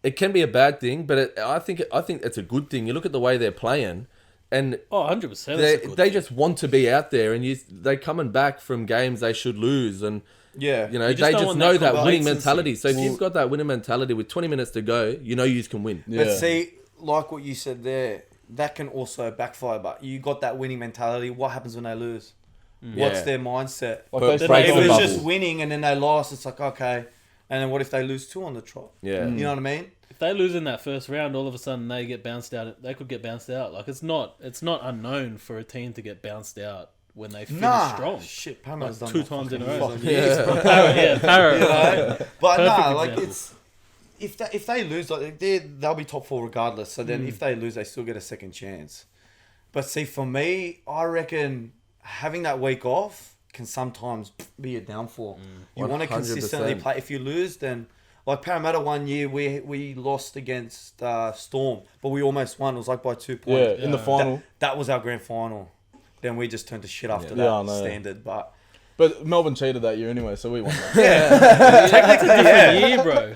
it can be a bad thing, but I think it's a good thing. You look at the way they're playing, and 100%. they just want to be out there, and they're coming back from games they should lose, and Yeah. You they just don't just want know that that winning complacency. mentality. So if you've got that winning mentality with 20 minutes to go, you know you can win. Yeah. But see, like what you said there, that can also backfire. But you got that winning mentality. What happens when they lose? What's Yeah. their mindset? Like But they break If the it's bubble. just winning and then they lost, it's like, okay. And then what if they lose 2 on the trot? Yeah. You know what I mean? If they lose in that first round, all of a sudden they get bounced out. They could get bounced out. Like it's not unknown for a team to get bounced out when they finish strong. Shit, Parramatta's Like done 2 that times in a fucking row. years on Yeah. years, bro. Para. You know? But Perfect nah, like example. it's if they lose, like they'll be top 4 regardless. So then if they lose, they still get a second chance. But see, for me, I reckon having that week off can sometimes be a downfall. You want to 100%. consistently play. If you lose, then like Parramatta one year, we lost against Storm, but we almost won. It was like by 2 Yeah, points. in the final. That was our grand final. Then we just turned to shit after Yeah, I that know. standard. But But Melbourne cheated that year anyway, so we won that. technically, yeah. year, bro.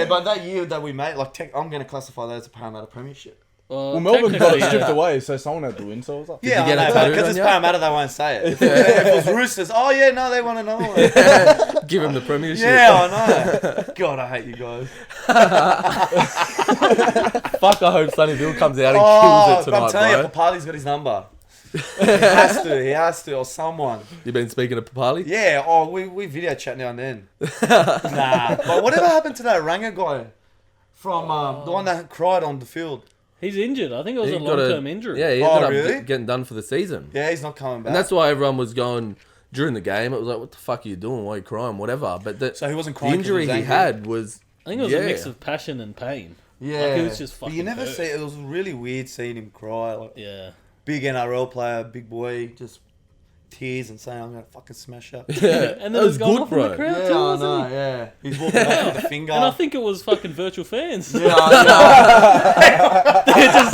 But that year that we made, like, I'm going to classify that as a Parramatta premiership. Well, Melbourne got it technically, stripped away, so someone had to win, so it was up. Yeah, you get I it know, tattooed because on it's you? Parramatta, they won't say it. If it was Roosters, oh yeah, no, they won another one. Give him the premiership. Yeah, I know. God, I hate you guys. Fuck, I hope Sunnyville comes out and Oh, kills it I'm tonight, telling you, bro. Papali's got his number. He has to, or someone. You've been speaking to Papali? Yeah, oh, we video chat now and then. Nah, but whatever happened to that Ranger guy from the one that cried on the field? He's injured. I think it was He a got long-term injury. Yeah, he Oh, ended up really? getting done for the season. Yeah, he's not coming back. And that's why everyone was going during the game. It was like, what the fuck are you doing? Why are you crying? Whatever. But So he wasn't the crying 'cause he injury was he angry? had was. I think it was yeah. a mix of passion and pain. Yeah, Like, he was just but fucking you never hurt. see it. It was really weird seeing him cry. Like, Yeah. big NRL player, big boy, just tears and saying, "I'm gonna fucking smash up." Yeah, And that then was was going good, off in the bro. crowd Yeah, too, I wasn't know. he? Yeah, he's walking off with a finger. And I think it was fucking virtual fans. yeah, I They're know. just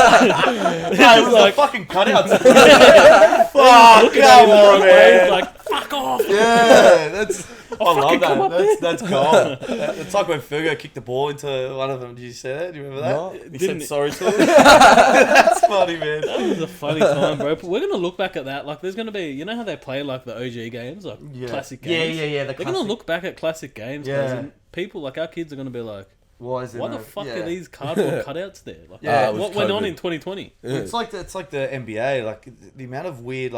It was like, a fucking cutout. looking Fuck, at him come the on, wrong way. man. He's like, fuck off. Yeah, that's. I love come up that. That's cold. It's like when Fergo kicked the ball into one of them. Did you say that? Do you remember that? No. He Didn't said he? sorry to him. That's funny, man. That was a funny time, bro. But we're going to look back at that. Like, there's going to be, you know how they play, like, the OG games? Like, Yeah. classic games? Yeah. They're going to look back at classic games, guys, Yeah. and people, like, our kids are going to be like, Why is it? why the fuck are these cardboard cutouts there? Like, Yeah, it was what went on COVID. in 2020? It's like the NBA. Like the amount of weird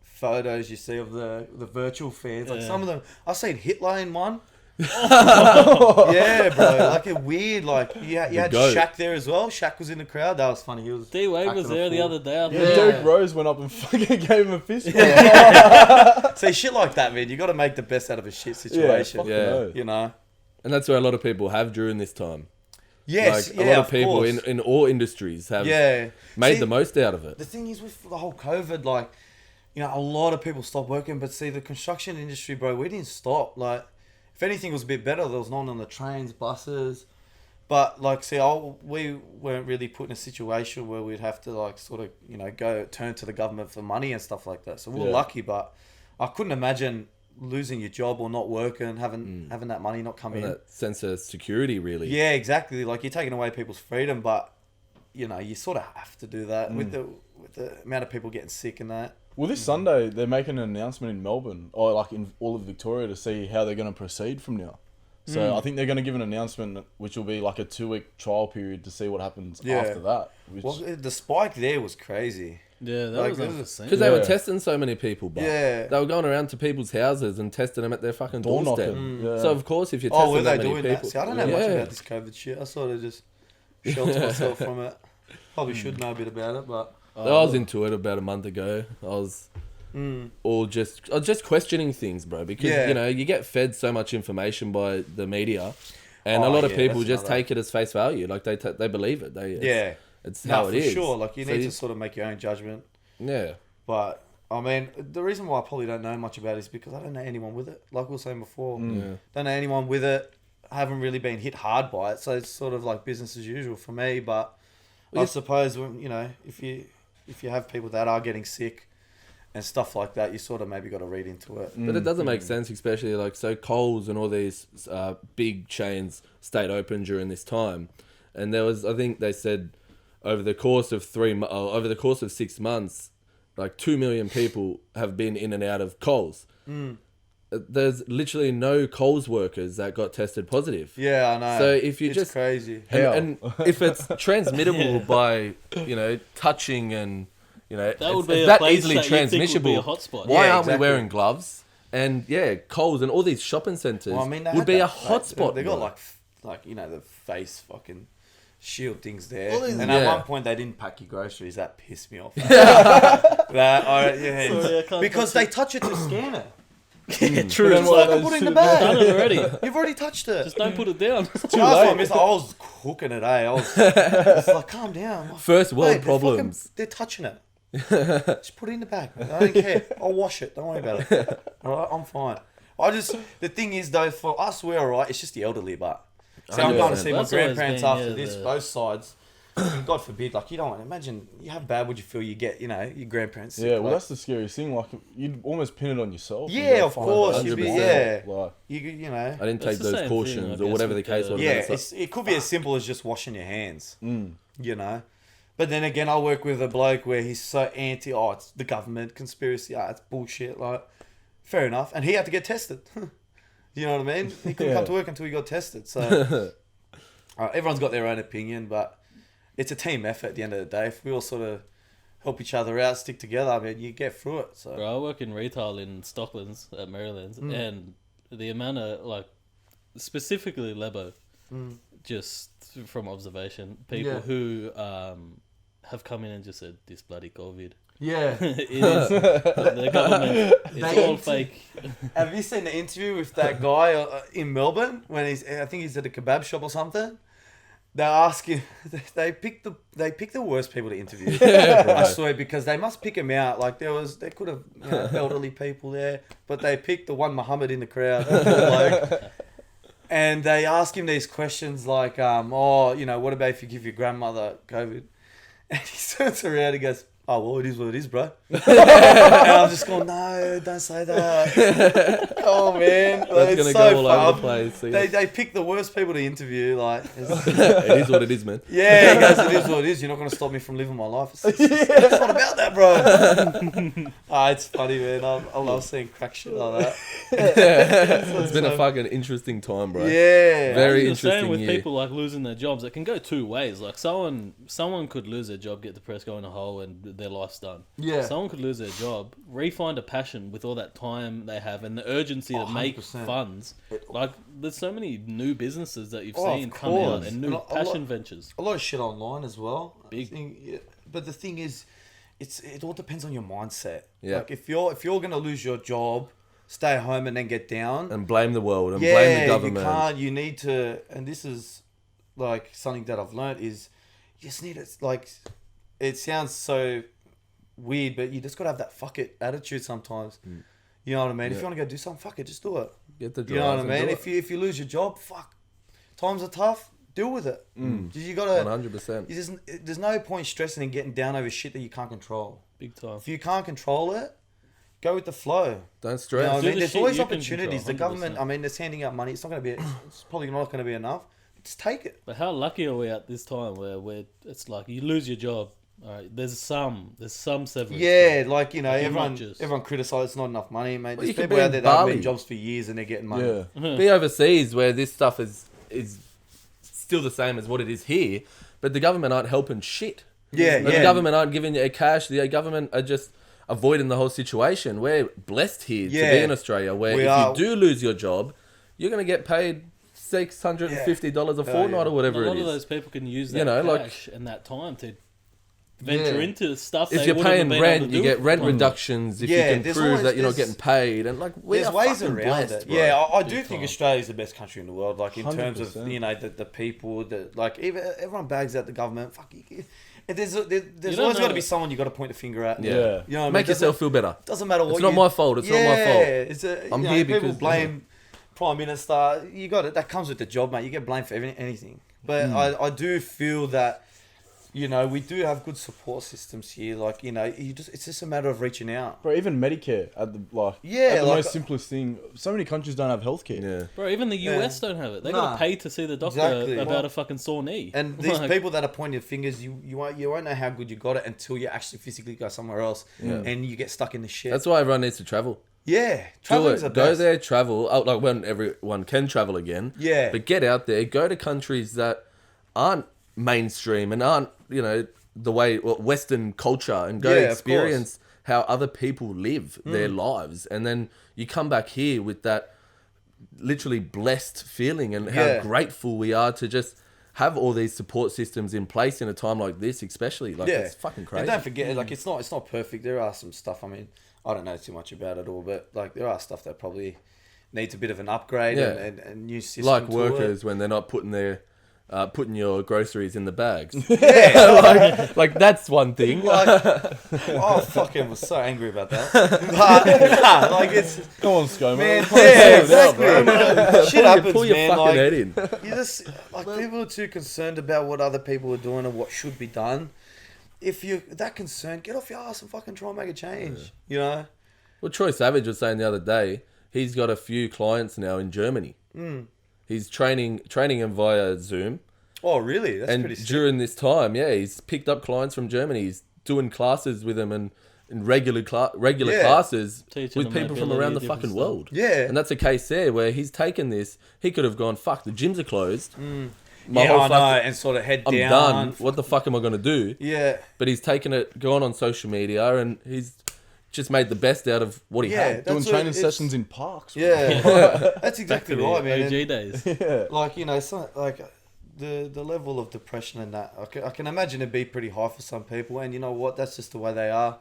photos you see of the virtual fans. Like Yeah. some of them, I've seen Hitler in one. Yeah, bro. Like a weird. Like you had goat. Shaq there as well. Shaq was in the crowd. That was funny. He was. D Wade was acting a there the fool. other day. I Yeah, think. Derek Rose went up and fucking gave him a fist bump. See shit like that, man. You got to make the best out of a shit situation. fucking Yeah. oath. You know. And that's where a lot of people have during this time. Yes. Like, yeah. a lot of of people course. in all industries have Yeah. made See, the most out of it. The thing is with the whole COVID, like, you know, a lot of people stopped working, but see, the construction industry, bro, we didn't stop. Like, if anything was a bit better, there was no one on the trains, buses. But, like, see, we weren't really put in a situation where we'd have to, like, sort of, you know, turn to the government for money and stuff like that. So we were Yeah. lucky, but I couldn't imagine losing your job or not working, having that money not come And in. that sense of security, really. Yeah, exactly. Like, you're taking away people's freedom, but you know, you sort of have to do that with the amount of people getting sick and that. Well, this Sunday they're making an announcement in Melbourne, or like in all of Victoria, to see how they're going to proceed from now. So I think they're going to give an announcement, which will be like a 2-week trial period to see what happens after that. Which... Well, the spike there was crazy. Yeah, that Like, was this unforeseen. Because they were testing so many people, but Yeah. they were going around to people's houses and testing them at their fucking Door doorstep. knocking. Yeah. So of course, if you're testing Were they that many doing people, that? See, I don't know much about this COVID shit. I sort of just shelter myself from it. Probably should know a bit about it, but I was into it about a month ago. I was just questioning things, bro, because you know you get fed so much information by the media, and a lot of people just take it as face value, like they believe it. It's how it is. for sure. Like you need to sort of make your own judgment. Yeah, But I mean, the reason why I probably don't know much about it is because I don't know anyone with it. Like we were saying before, don't know anyone with it. I haven't really been hit hard by it, so it's sort of like business as usual for me. But I suppose you know, if you have people that are getting sick and stuff like that, you sort of maybe got to read into it. but it doesn't make sense, especially like so Coles and all these big chains stayed open during this time, and there was, I think they said, over the course of 6 months, like 2 million people have been in and out of Coles. There's literally no Coles workers that got tested positive. Yeah, I know. So if you it's crazy. and if it's transmittable by, you know, touching and, you know, That would it's be a that place easily that you think would transmissible. be a hotspot. Why Yeah, aren't exactly. we wearing gloves? And yeah, Coles and all these shopping centres Well, I mean, they would had be that, a hotspot. They got bro. like you know, the face fucking shield things there. Well, and yeah. at one point they didn't pack your groceries. That pissed me off. Because they touch it to scan it. Yeah, true. Just like I put it in the bag. Done it already. You've already touched it. Just don't put it down. Last time I was cooking it, I was like, calm down. First world Mate, problems. They're touching it. Just put it in the bag. I don't care. I'll wash it. Don't worry about it. All right, I'm fine. The thing is though, for us, we're all right. It's just the elderly, but. So I'm going to see my That's always grandparents been, after this, both sides. And God forbid, like you don't want to imagine how bad would you feel you get, you know, your grandparents sick, Yeah, well, like, that's the scariest thing. Like, you'd almost pin it on yourself. Yeah, of course, you'd be- 100%. Like, you know. I didn't take It's the those same cautions thing, I or guess, whatever the with case the- was. Yeah, It's like- it could be as simple as just washing your hands, you know. But then again, I work with a bloke where he's so anti, it's the government, conspiracy, it's bullshit, like, fair enough. And he had to get tested. You know what I mean? He couldn't come to work until he got tested. So everyone's got their own opinion, but it's a team effort at the end of the day. If we all sort of help each other out, stick together, I mean, you get through it. So Bro, I work in retail in Stocklands at Maryland's, and the amount of, like, specifically Lebo, just from observation, people who have come in and just said, this bloody COVID. yeah. It is the government. It's all fake. Have you seen the interview with that guy in Melbourne when I think he's at a kebab shop or something? They ask him. They pick the worst people to interview. I swear, because they must pick him out. Like they could have elderly people there, but they picked the one Muhammad in the crowd, bloke. And they ask him these questions like, what about if you give your grandmother COVID? And he turns around and goes, oh, well, it is what it is, bro. And I'm just going, no, don't say that. Oh, man. That's It's going to so go all fun. over the place. So They pick the worst people to interview. Like, it is what it is, man. yeah, he goes, it is what it is. You're not going to stop me from living my life. It's not about that, bro. It's funny, man. I love seeing crack shit like that. It's been a fucking interesting time, bro. Yeah. Very You're saying interesting with year. people like losing their jobs, it can go two ways. Like someone could lose their job, get depressed, go in a hole, and their life's done. Yeah. Someone could lose their job, re-find a passion with all that time they have and the urgency to make 100%. funds. Like there's so many new businesses that you've Oh, seen of come out course. and new And a passion lot- ventures. A lot of shit online as well. Big. But the thing is, it all depends on your mindset. Yeah. Like if you're gonna lose your job, stay home and then get down. And blame the world and blame the government. you can't. You need to, and this is like something that I've learned is you just need it. Like it sounds so weird, but you just gotta have that fuck it attitude sometimes. You know what I mean? If you want to go do something, fuck it, just do it. Get the You know what I drive and mean? do If you lose your job, fuck. Times are tough. Deal with it. You gotta. 100%. There's no point stressing and getting down over shit that you can't control. Big time. If you can't control it, go with the flow. Don't You know stress. what I Do mean? the There's shit always you can opportunities. control, The government, 100%. I mean, it's handing out money. It's probably not going to be enough. just take it. But how lucky are we at this time where it's like you lose your job? All right, there's some severance. Yeah, like, you know, Like, everyone criticizes not enough money, mate. Well, There's you could people be out in there that have Bali. been jobs for years and they're getting money. Yeah. Be overseas where this stuff is still the same as what it is here, but the government aren't helping shit. Yeah, Like, yeah. The government aren't giving you cash. The government are just avoiding the whole situation. We're blessed here to Yeah. be in Australia, where We if are. you do lose your job, you're going to get paid $650 a fortnight or A whatever lot it of is. those people can use that You know, like- cash and that time to venture into stuff. If they you're wouldn't have paying been able rent, to you do get for rent fun. reductions if Yeah, you can there's prove always- that you're not there's- getting paid. And like, we There's are ways fucking around blessed, it. bro. Yeah, I do Big think time. Australia's the best country in the world. Like in terms of 100%. you know the people that like even everyone bags out the government. Fuck you. There's You always don't got to know. be someone you got to point the finger at. Yeah. Yeah. You know what I mean? Make yourself feel better. Doesn't matter what. It's not my fault. It's not my fault. It's I'm you know, here people because- blame Prime Minister. You got it. That comes with the job, mate. You get blamed for anything. But I do feel that. You know, we do have good support systems here. Like, you know, it's just a matter of reaching out. Bro, even Medicare at the Yeah, at the like- most simplest thing. So many countries don't have healthcare. Yeah. Bro, even the US don't have it. They got Nah. to pay to see the doctor Exactly. about Well, a fucking sore knee. And these Like, people that are pointing fingers, you won't know how good you got it until you actually physically go somewhere else and you get stuck in the shit. That's why everyone needs to travel. Yeah, Do traveling's it. the Go best. there, travel. Like when everyone can travel again. Yeah. But get out there. Go to countries that aren't mainstream and aren't, you know, the way Western culture, and go Yeah, of experience how other people live their lives. And then you come back here with that literally blessed feeling and how Yeah. grateful we are to just have all these support systems in place in a time like this, especially. Like, it's fucking crazy. And don't forget, like it's not perfect. There are some stuff. I mean, I don't know too much about it all, but like there are stuff that probably needs a bit of an upgrade Yeah. and new system. Like to workers when they're not putting putting your groceries in the bags. it. Yeah. like that's one thing. Like, I fucking was so angry about that. But, like it's Come on, ScoMo. man, Come on, yeah, say it out, exactly. bro. Shit happens, Pull your man. fucking Like, head in. you just like people are too concerned about what other people are doing and what should be done. If you're that concerned, get off your ass and fucking try and make a change. You know? Well, Troy Savage was saying the other day, he's got a few clients now in Germany. He's training them via Zoom. Oh, really? That's And pretty sick. during this time, he's picked up clients from Germany. He's doing classes with them and regular Yeah. classes Teaching with them people from mobility, around the different fucking stuff. world. Yeah. And that's a case there where he's taken this. He could have gone, fuck, the gyms are closed. My Yeah, whole I know, fucking- and sort of head I'm down. done. What the fuck am I going to do? Yeah. But he's taken it, gone on social media, and he's just made the best out of what he Yeah, had. that's Doing what training it's- sessions in parks. bro. Yeah, that's exactly the right, man. OG And, days. Yeah. like, you know, so, like the level of depression and that, I can imagine it'd be pretty high for some people. And you know what? That's just the way they are.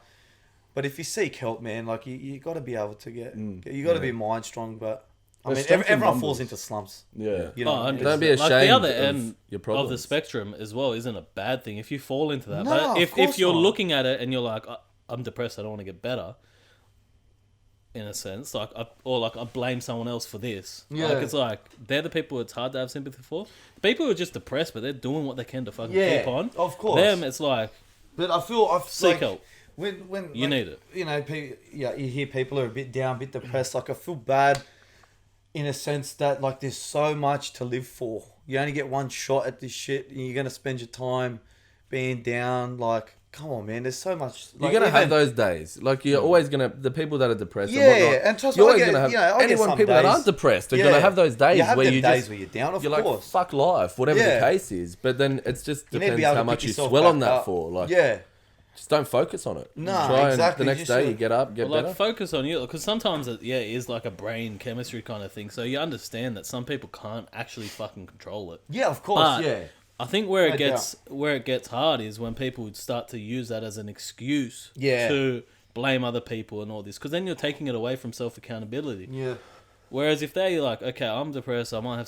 But if you seek help, man, like you got to be able to you got to be mind strong. But I There's mean, strength in everyone falls numbers. into slumps. Yeah. You know, Oh, it's- Don't be like the ashamed other of end your of problems. the spectrum as well isn't a bad thing if you fall into that. No, but of if course you're not. looking at it and you're like, I'm depressed, I don't want to get better. In a sense, like, I blame someone else for this. Yeah. Like, it's like they're the people it's hard to have sympathy for. The people who are just depressed, but they're doing what they can to fucking Yeah, keep on. of course. Them, it's like But I feel seek like, help. when You need it. You know, you hear people are a bit down, a bit depressed. Like I feel bad, in a sense that like there's so much to live for. You only get one shot at this shit, and you're gonna spend your time being down. Like, come on, man. There's so much. You're Like, gonna have even- those days. Like you're always gonna the people that are depressed. Yeah, and whatnot, and trust you're me, I always get- gonna have you know, I get anyone some people that days- aren't depressed are Yeah. gonna have those days You have where them you days just where you're down, of you're like course. fuck life, whatever Yeah. the case is. But then it's just You need to depends be able how to much pick you yourself swell on back that up. for. Like Yeah, just don't focus on it. Nah, Try exactly, and the next just day you should. get up, get Well, better. like focus on you because sometimes it is like a brain chemistry kind of thing. So you understand that some people can't actually fucking control it. yeah, of course, But yeah. I think where No it gets hard is when people would start to use that as an excuse Yeah. to blame other people and all this because then you're taking it away from self accountability. Yeah. Whereas if they're like, okay, I'm depressed, I might have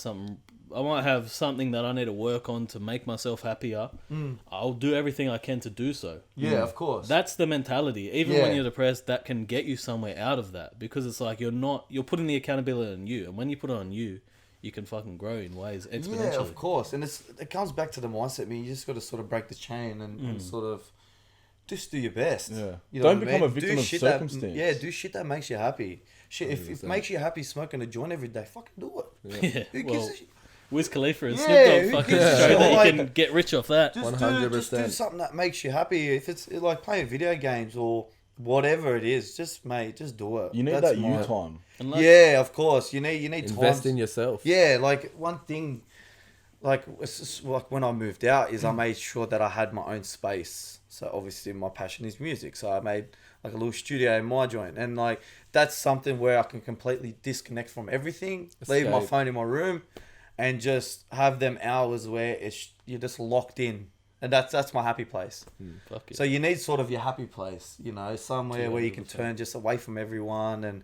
something that I need to work on to make myself happier. I'll do everything I can to do so. Yeah, of course. That's the mentality. Even Yeah. when you're depressed, that can get you somewhere out of that because it's like you're putting the accountability on you, and when you put it on you, you can fucking grow in ways exponentially. Yeah, of course. And it comes back to the mindset, man. You just got to sort of break the chain and sort of just do your best. Yeah. You Don't what I become mean? a victim Do of shit circumstance. do shit that makes you happy. Shit, if it makes you happy smoking a joint every day, fucking do it. Yeah. Who Well, gives a shit? Wiz Khalifa and Yeah, Snoop Dogg who fucking gives a show shit? that Like, you can get rich off that. Just 100%. do something that makes you happy. If it's like playing video games or whatever it is, just do it. You need That's that you my- time. And like, Yeah, of course. You need Invest time. in yourself. Yeah, like one thing, like it's just like when I moved out, is I made sure that I had my own space. So obviously my passion is music, so I made like a little studio in my joint, and like that's something where I can completely disconnect from everything, leave my Escape. phone in my room, and just have them hours where you're just locked in, and that's my happy place. fuck it. So you need sort of your happy place, you know, somewhere where you can 200%. turn just away from everyone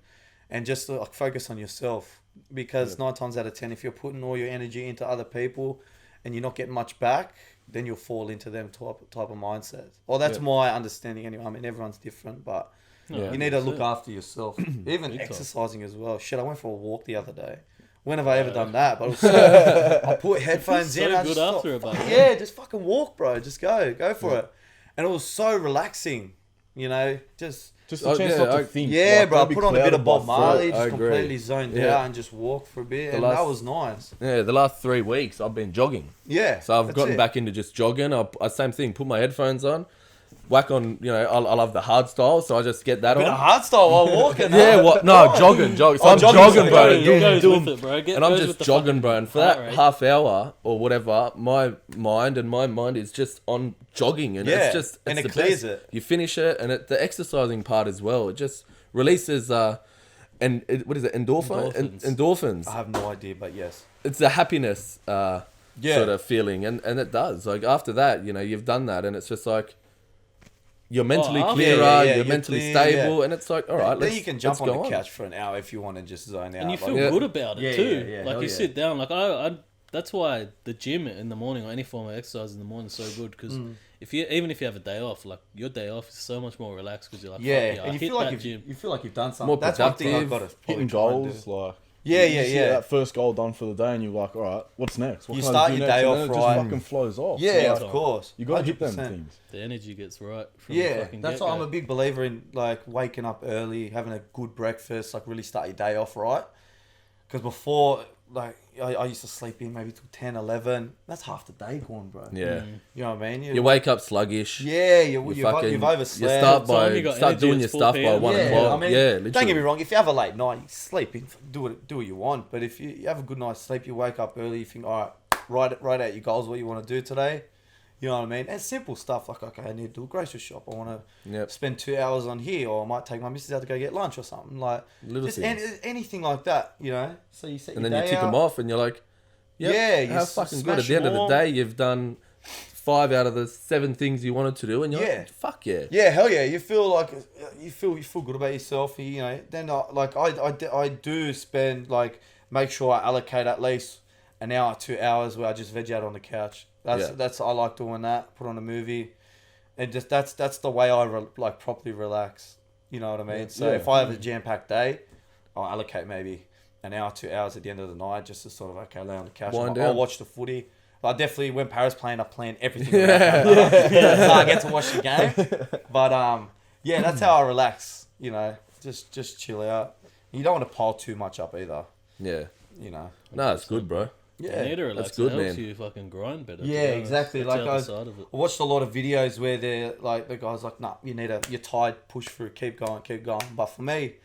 and just like focus on yourself. Because 9 times out of 10, if you're putting all your energy into other people and you're not getting much back, then you'll fall into them type of mindset. Well, that's my understanding anyway. I mean, everyone's different, but No, you need to look 100%. after yourself. Even Big time. exercising as well. Shit, I went for a walk the other day. When have I ever done that? But it was so, I put headphones So in. I good just after it, thought, buddy. yeah, just fucking walk, bro. Just go for it. And it was so relaxing, you know, just... Just a chance yeah, not to I- think. Yeah, like, bro. don't be Put on a bit of clouded by Bob Marley, I just agree. completely zoned Yeah. out and just walk for a bit, The and last- that was nice. Yeah, the last 3 weeks I've been jogging. Yeah. So I've that's gotten it. back into just jogging. I same thing, put my headphones on, whack on, you know, I love the hard style, so I just get that Bit on. of hard style while walking. Yeah, huh? what? No, jogging. So Oh, I'm jogging, jogging, so bro. jogging, Go, yeah. goes doing- with it, bro. and I'm Goes just with the jogging, fucking bro. And for heart that rate. half hour or whatever, my mind is just on jogging, and Yeah, it's just and it's it the clears best. it. You finish it, and the exercising part as well. It just releases what is it? Endorphins. I have no idea, but yes. It's a happiness Yeah. sort of feeling, and it does. Like after that, you know, you've done that, and it's just like you're mentally after- clearer, Yeah, you're you're mentally clear, stable, yeah. and it's like, all right, Then let's you can jump on go the couch for an hour if you want to just zone out. And you like- feel Yeah. good about it Yeah, too. yeah, like hell you yeah. sit down. Like I that's why the gym in the morning or any form of exercise in the morning is so good because if you have a day off, like your day off is so much more relaxed because you're like, Yeah, fuck yeah, I and you hit feel like that gym. you feel like you've done something. More That's one thing I've productive, got to Hitting try and goals, do. like Yeah, you yeah, see yeah. that first goal done for the day, and you're like, all right, what's next? What You can I start do your next? day And off then it right. just fucking flows off. Yeah, Yeah. of course. You gotta hit them 100%. things. The energy gets right from Yeah, fucking that's why get-go. I'm a big believer in like waking up early, having a good breakfast, like really start your day off right. Because before, like I used to sleep in maybe till 10, 11. That's half the day gone, bro. Yeah. You know what I mean? You wake up sluggish. Yeah, You you've fucking overslept. You start So when you got start energy, doing your it's 4 stuff by PM. 1 yeah, o'clock. I mean, yeah, don't literally. get me wrong. If you have a late night, you sleep in, do what you want. But if you have a good night's sleep, you wake up early, you think, all right, write out your goals, what you want to do today. You know what I mean? And simple stuff like, okay, I need to do a grocery shop. I want to Yep. spend 2 hours on here, or I might take my missus out to go get lunch or something. Like Little just things. anything like that, you know. So you set And your then you day tick out. them off, and you're like, yep, Yeah, you how fucking good. At smash the end of them the all. day, you've done 5 out of the 7 things you wanted to do, and you're Yeah. like, fuck yeah. Yeah, hell yeah. You feel like you feel good about yourself. You know. Then I do spend make sure I allocate at least an hour, 2 hours where I just veg out on the couch. That's I like doing that. Put on a movie, and just that's the way I properly relax. You know what I mean? Yeah. So Yeah. if I have a jam packed day, I'll allocate maybe an hour, 2 hours at the end of the night just to sort of lay on the couch. Wind I'll down. watch the footy. I definitely when Paris playing, I plan everything around that. So I get to watch the game. But yeah, that's how I relax. You know, just chill out. You don't want to pile too much up either. Yeah. You know. No, it's good, bro. Yeah. You need to relax. good, It helps man. you fucking grind better. to Yeah, be honest. exactly. That's Like the I other side of it. watched a lot of videos where they're like the guy's like, nah, you're tired, push through, keep going. But for me,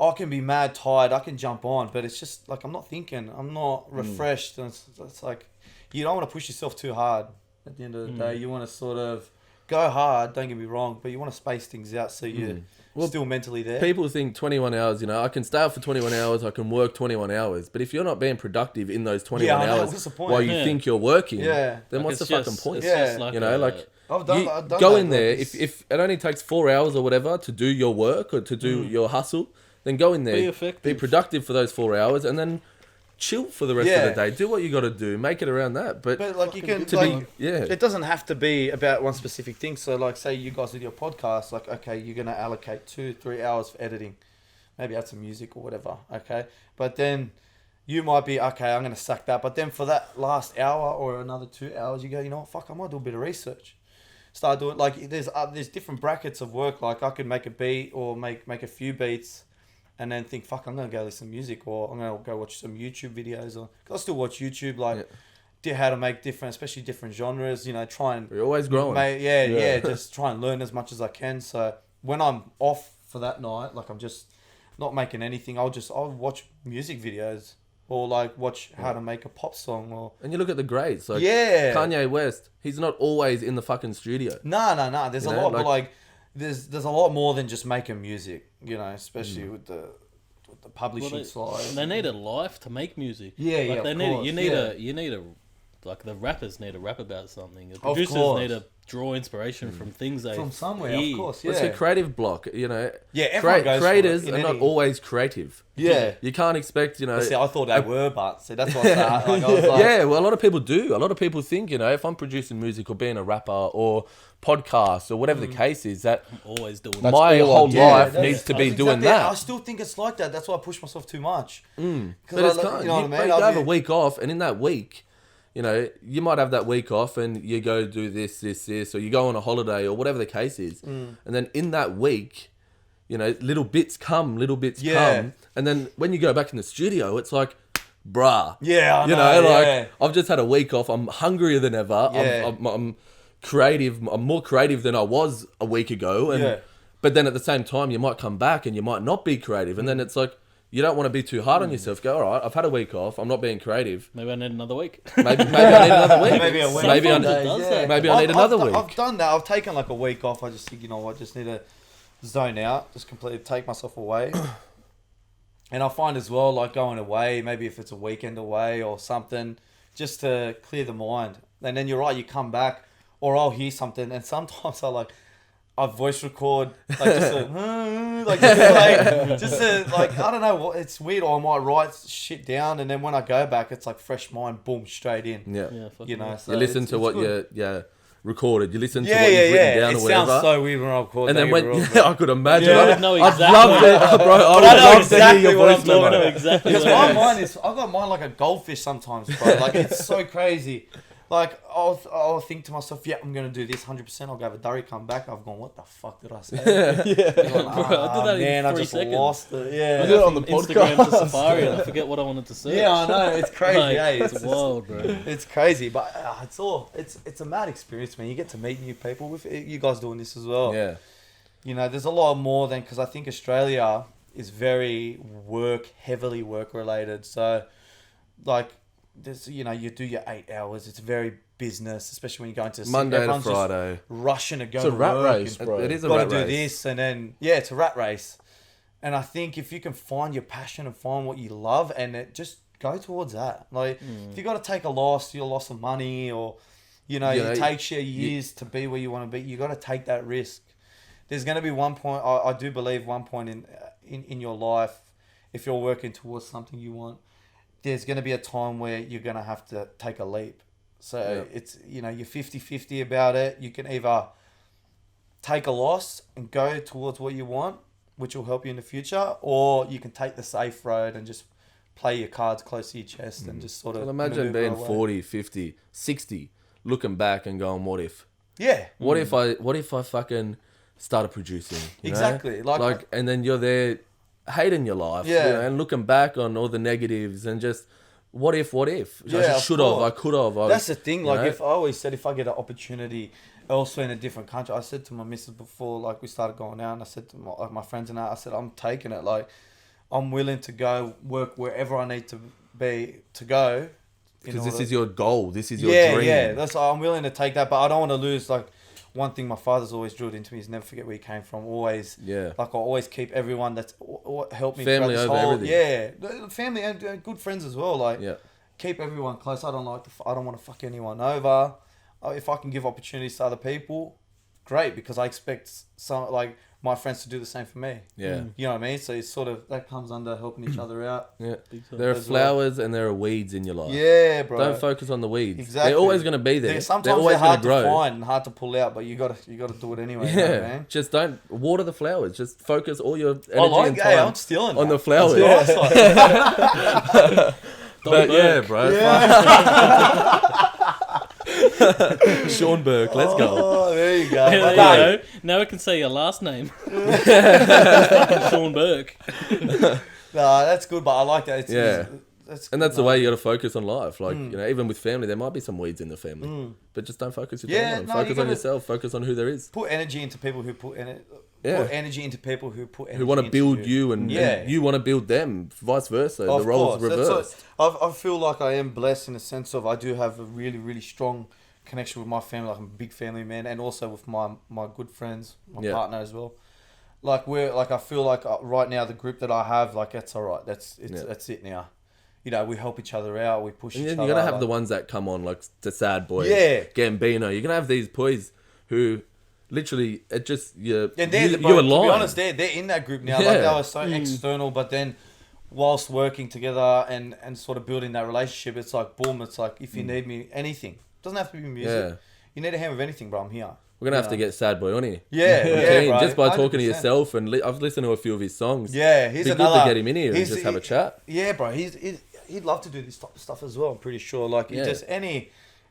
I can be mad tired, I can jump on, but it's just like I'm not thinking, I'm not refreshed, and it's like you don't want to push yourself too hard. At the end of the day, you want to sort of go hard. Don't get me wrong, but you want to space things out so you're still mentally there. People think 21 hours, you know, I can stay up for 21 hours, I can work 21 hours. But if you're not being productive in those 21 I know, hours what's the point? while you Yeah. think you're working, Yeah. then Like, what's the it's fucking just- point? it's Yeah. just like You know, a- like, I've you done go that, in there. like, If it only takes 4 hours or whatever to do your work or to do your hustle, then go in there, Be effective. be productive for those 4 hours, and then chill for the rest Yeah. of the day. Do what you got to do. Make it around that. But like you can to like, be, yeah, it doesn't have to be about one specific thing. So like say you guys with your podcast, like okay, you're gonna allocate 2-3 hours for editing, maybe add some music or whatever. Okay, but then you might be okay. I'm gonna sack that. But then for that last hour or another 2 hours, you go, you know what, fuck, I might do a bit of research. Start doing there's different brackets of work. Like I could make a beat or make a few beats, and then think, fuck, I'm gonna go listen to music, or I'm gonna go watch some YouTube videos, or cause I still watch YouTube, like how to make different, especially different genres. You know, try and You're always growing. Just try and learn as much as I can. So when I'm off for that night, like I'm just not making anything, I'll watch music videos. Or like watch how to make a pop song, or and you look at the greats, like Kanye West. He's not always in the fucking studio. No. There's a lot, but like there's a lot more than just making music. You know, especially with the publishing side. They need a life to make music. Yeah, like yeah. You need a like the rappers need to rap about something. The producers need to draw inspiration from things from somewhere. hear. Of course, It's a creative block, you know. Yeah, everyone goes creators for it are not always creative. Yeah. You can't expect, you know. See, I thought they were, but see, that's what I was like, yeah, well, a lot of people do. A lot of people think, you know, if I'm producing music or being a rapper or podcast or whatever the case is, that I'm always doing my that. whole life that's- needs to be that's doing exactly it. that. I still think it's like that. That's why I push myself too much. But it's kind. You know what I mean? You have a week off, and in that week, you know, you might have that week off and you go do this, or you go on a holiday or whatever the case is. And then in that week, you know, little bits come. And then when you go back in the studio, it's like, bruh. Yeah, I you know, like, I've just had a week off. I'm hungrier than ever. Yeah. I'm creative. I'm more creative than I was a week ago. And But then at the same time, you might come back and you might not be creative. And then it's like, you don't want to be too hard on yourself. Go, all right, I've had a week off. I'm not being creative. Maybe I need another week. Maybe I need another week. Maybe a week. Maybe I need another week. I've done that. I've taken like a week off. I just think, you know what, just need to zone out, just completely take myself away. And I find as well, like going away, maybe if it's a weekend away or something, just to clear the mind. And then you're right, you come back, or I'll hear something, and sometimes I voice record, like just I don't know what, it's weird, or I might write shit down, and then when I go back, it's like fresh mind, boom, straight in. Yeah, You know, so you listen to what you recorded. You listen to what yeah, you've written down it or whatever. sounds so weird when I record. And then when I could imagine, Yeah, I would know I'd exactly. love it, bro. I would I know love exactly to hear your what I'm voice talking memo. about. exactly. Because what my it is. mind is, I've got mine like a goldfish sometimes, bro. Like, it's so crazy. Like, I'll think to myself, yeah, I'm going to do this 100%. I'll go have a durry, come back. I've gone, what the fuck did I say? Bro, I did that in man, 3 I just seconds. lost it. I Yeah. did it on on the Instagram podcast. to Safari, and I forget what I wanted to say. Yeah, I know. It's crazy. Like, eh? it's wild, bro. It's crazy, but it's a mad experience, man. You get to meet new people with you guys doing this as well. Yeah. You know, there's a lot more than, because I think Australia is very heavily work related. So, like, there's, you know, you do your 8 hours. It's very business, especially when you go into Monday to everyone's just Friday. rushing to go It's to a rat work race, and bro. It is a got rat to do race. this, and then it's a rat race. And I think if you can find your passion and find what you love, and it just go towards that. Like, if you got to take a loss, your loss of money, or you know, it takes you years to be where you want to be. You got to take that risk. There's going to be one point. I do believe one point in your life, if you're working towards something you want, there's going to be a time where you're going to have to take a leap. So it's, you know, you're 50-50 about it. You can either take a loss and go towards what you want, which will help you in the future, or you can take the safe road and just play your cards close to your chest and just sort of... Well, imagine maneuver being away. 40, 50, 60, looking back and going, what if? Yeah. What if I fucking started producing? You know? Exactly. Like, and then you're there hating your life. Yeah. You know, and looking back on all the negatives and just, what if? Yeah, I just should have, of I course. could have. that's the thing. Like, you know? if I always said, if I get an opportunity elsewhere in a different country, I said to my missus before, like, we started going out, and I said to my friends and I said, I'm taking it. Like, I'm willing to go work wherever I need to be to go. Because this is your goal. This is your dream. Yeah, that's, I'm willing to take that, but I don't want to lose. Like, one thing my father's always drilled into me is never forget where you came from. Always, like, I always keep everyone that's helped me. Family throughout this over whole, everything. Yeah, family and good friends as well. Like, keep everyone close. I don't want to fuck anyone over. If I can give opportunities to other people, great, because I expect some, like, my friends to do the same for me. Yeah. You know what I mean? So it's sort of, that comes under helping each other out. Yeah. time. There are As flowers and there are weeds in your life. Yeah, bro. Don't focus on the weeds. Exactly. They're always going to be there. They're Sometimes always they're hard going to grow. find and hard to pull out, but you gotta do it anyway. You know what I mean? Just don't water the flowers. Just focus all your energy I like, and hey, time I'm stealing on that. the flowers. That's nice. But yeah, bro. Shaun Burke, let's go. Oh, there you go. There you go. Now we can say your last name. Shaun Burke. No, that's good, but I like that. That's the way you got to focus on life. Like, you know, even with family, there might be some weeds in the family. But just don't focus your time on them. Focus on yourself. Focus on who there is. Put energy into people who put energy into people who put energy who want to build you and you want to build them, vice versa. Of the roles course. reversed. I feel like I am blessed in the sense of I do have a really, really strong connection with my family. Like I'm a big family man, and also with my good friends, my partner as well. Like I feel like right now the group that I have, like that's all right. That's it now. You know, we help each other out. We push each other. You're gonna have the ones that come on like the sad boys. Yeah. Gambino. You're gonna have these boys who. Literally, it just you align. To be honest, they're in that group now. Like they were so external, but then whilst working together and sort of building that relationship, it's like boom. It's like if you need me, anything doesn't have to be music. You need a hand with anything, bro. I'm here. We're gonna have to get Sad Boy on here. Bro, just by 100%. talking to yourself, and I've listened to a few of his songs. Yeah, he's It'd be good to get him in here and just have a chat. Yeah, bro. He'd love to do this type of stuff as well. I'm pretty sure. Like he's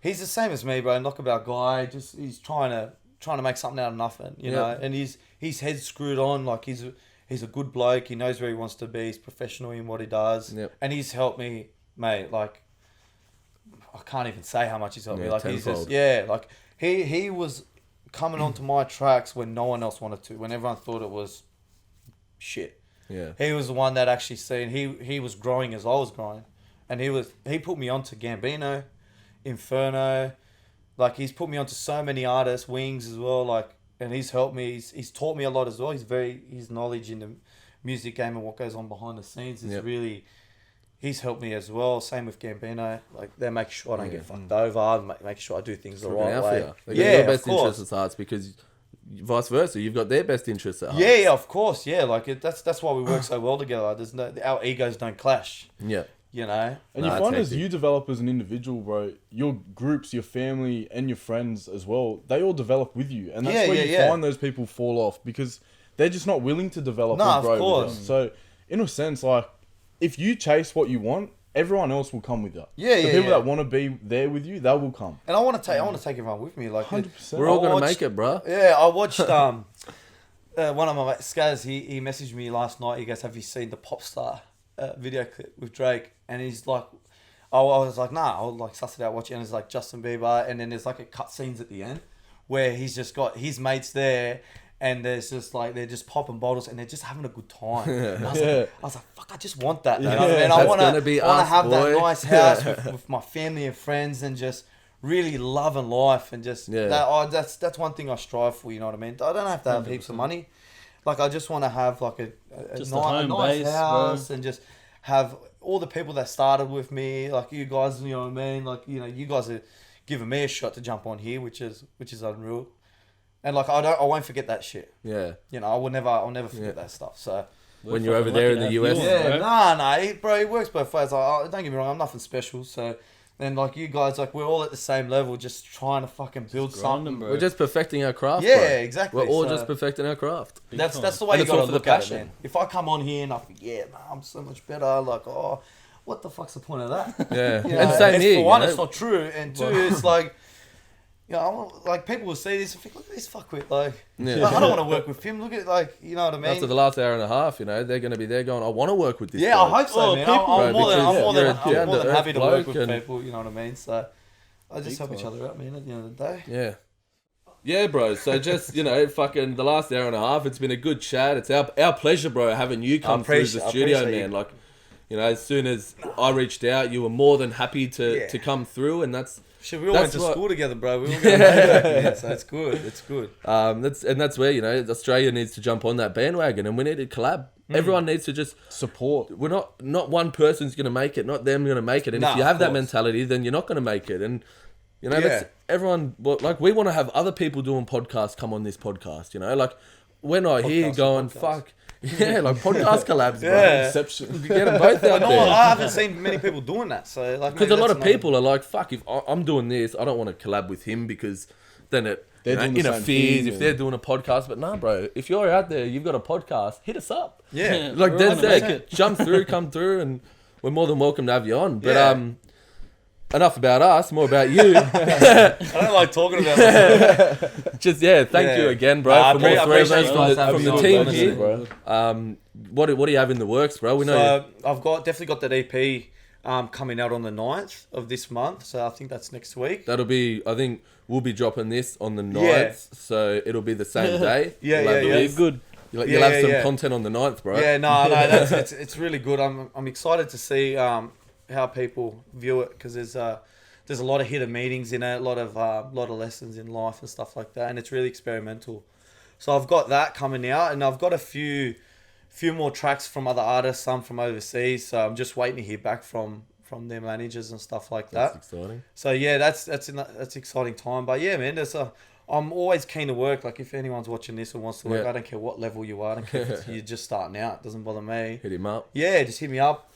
the same as me, bro. Knockabout guy. Just he's trying to make something out of nothing, you know. And his head's screwed on. Like he's a good bloke. He knows where he wants to be. He's professional in what he does, and he's helped me, mate. Like I can't even say how much he's helped me. Like tenfold. he's just like he was coming onto my tracks when no one else wanted to. When everyone thought it was shit. Yeah, he was the one that actually seen he was growing as I was growing, and he put me onto Gambino, Inferno. Like, he's put me onto so many artists, Wings as well, like, and he's helped me. He's taught me a lot as well. His knowledge in the music game and what goes on behind the scenes is really, he's helped me as well. Same with Gambino. Like, they make sure I don't get fucked over, make sure I do things the right way. They got your best interests at heart because vice versa, you've got their best interests at heart. Yeah, of course, yeah. Like, that's why we work so well together. Our egos don't clash. Yeah. You know? And you find as you develop as an individual, bro, your groups, your family, and your friends as well, they all develop with you. And that's where you find those people fall off because they're just not willing to develop and grow of course. with you. So, in a sense, like, if you chase what you want, everyone else will come with you. The people that want to be there with you, they will come. And I want to take everyone with me. Like 100%. We're all going to make it, bro. Yeah, I watched one of my mates, Skaz, he messaged me last night. He goes, have you seen the Popstar video clip with Drake? And he's like, I was like, nah, I'll like suss it out, watch it. And it's like Justin Bieber. And then there's like a cut scenes at the end where he's just got his mates there. And there's just like, they're just popping bottles and they're just having a good time. And I was like, fuck, I just want that. You know what I mean? I want to have that nice house with my family and friends and just really loving life and just, that's one thing I strive for, you know what I mean? I don't have to have 100%. Heaps of money. Like, I just want to have like a nice house, bro. And just have all the people that started with me, like you guys, you know what I mean? Like, you know, you guys are giving me a shot to jump on here, which is unreal. And like, I won't forget that shit. Yeah. You know, I'll never forget that stuff. So when you're over there in the US, bro, it works both ways. Like, don't get me wrong, I'm nothing special. So, and like you guys, like we're all at the same level, just trying to fucking build something. Bro. We're just perfecting our craft. Yeah, bro. exactly. We're all just perfecting our craft. That's the way you got to look at it, man. If I come on here and I think, man, I'm so much better. Like, what the fuck's the point of that? Yeah, you know, and same here. For one, it's not true, and two, it's like, you know, like people will see this and think, look at this fucktwit. Like, I don't want to work with him. Look at like, you know what I mean? After the last hour and a half, you know, they're going to be there going, I want to work with this. Yeah, guy. I hope so, man. I'm more than happy to work with and people. You know what I mean? So I just help each other out, man. At the end of the day. Yeah. Yeah, bro. So just, you know, fucking the last hour and a half, it's been a good chat. It's our pleasure, bro, having you come through the studio, man. Like, you know, as soon as I reached out, you were more than happy to come through, and that's. Shit, we all went to school together, bro. We all got so it's good. It's good. That's where, you know, Australia needs to jump on that bandwagon, and we need to collab. Everyone needs to just support. We're not one person's gonna make it, not them gonna make it. And if you have that mentality, then you're not gonna make it. And you know, that's everyone. Like, we want to have other people doing podcasts come on this podcast. You know, like we're not here going fuck. Yeah, like podcast collabs, bro. Inception. We get them both out there. I haven't seen many people doing that. So, like, because a lot of people are like, "Fuck, if I'm doing this, I don't want to collab with him because then it interferes if they're doing a podcast." But nah, bro, if you're out there, you've got a podcast, hit us up. Yeah, like that's it. Jump through, come through, and we're more than welcome to have you on. But enough about us, more about you. I don't like talking about myself. Just thank you again, bro, Nah, for more I three of appreciate us you guys from having the me on, team honestly, here. bro. What do you have in the works, bro? We know. So I've definitely got that EP coming out on the 9th of this month. So I think that's next week. That'll be. I think we'll be dropping this on the 9th, Yeah. so it'll be the same day. Yeah, You'll have yeah, the- yeah. Good. You'll Yeah, have some yeah. content on the 9th, bro. Yeah, no, it's really good. I'm excited to see how people view it because there's a lot of hidden meanings in it, a lot of lessons in life and stuff like that, and it's really experimental. So I've got that coming out, and I've got a few more tracks from other artists, some from overseas. So I'm just waiting to hear back from their managers and stuff like that. That's exciting. So yeah, that's an exciting time. But yeah, man, I'm always keen to work. Like if anyone's watching this or wants to work, Yeah. I don't care what level you are. I don't care if you're just starting out. It doesn't bother me. Hit him up. Yeah, just hit me up.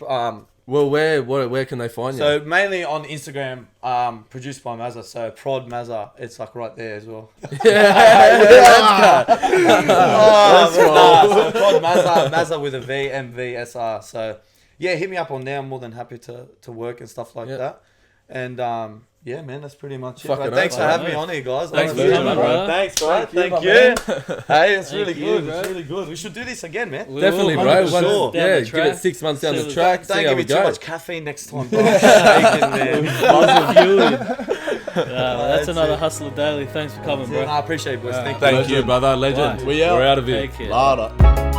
Well, where can they find you? So mainly on Instagram, produced by Mvsr. So Prod Mvsr, it's like right there as well. So Prod Mvsr with a V, Mvsr. So yeah, hit me up on there. I'm more than happy to work and stuff like that. And yeah, man, that's pretty much it. Fucking But thanks for oath. having me on here, guys. Thanks Honestly. for coming, bro. Thanks, bro. Thank my you. Hey, it's Thank really you, good. bro. It's really good. We should do this again, man. Definitely, We'll bro. 100% Sure. Once, down yeah, the give track. it 6 months down See the what- track. Don't See how give we me too go. much caffeine next time, bro. I'm shaking, man. That's another Hustler Daily. Thanks for coming, bro. I appreciate it, boys. Thank you. Thank you, brother. Legend. Bye. We out. We're out of here. Take care. Later.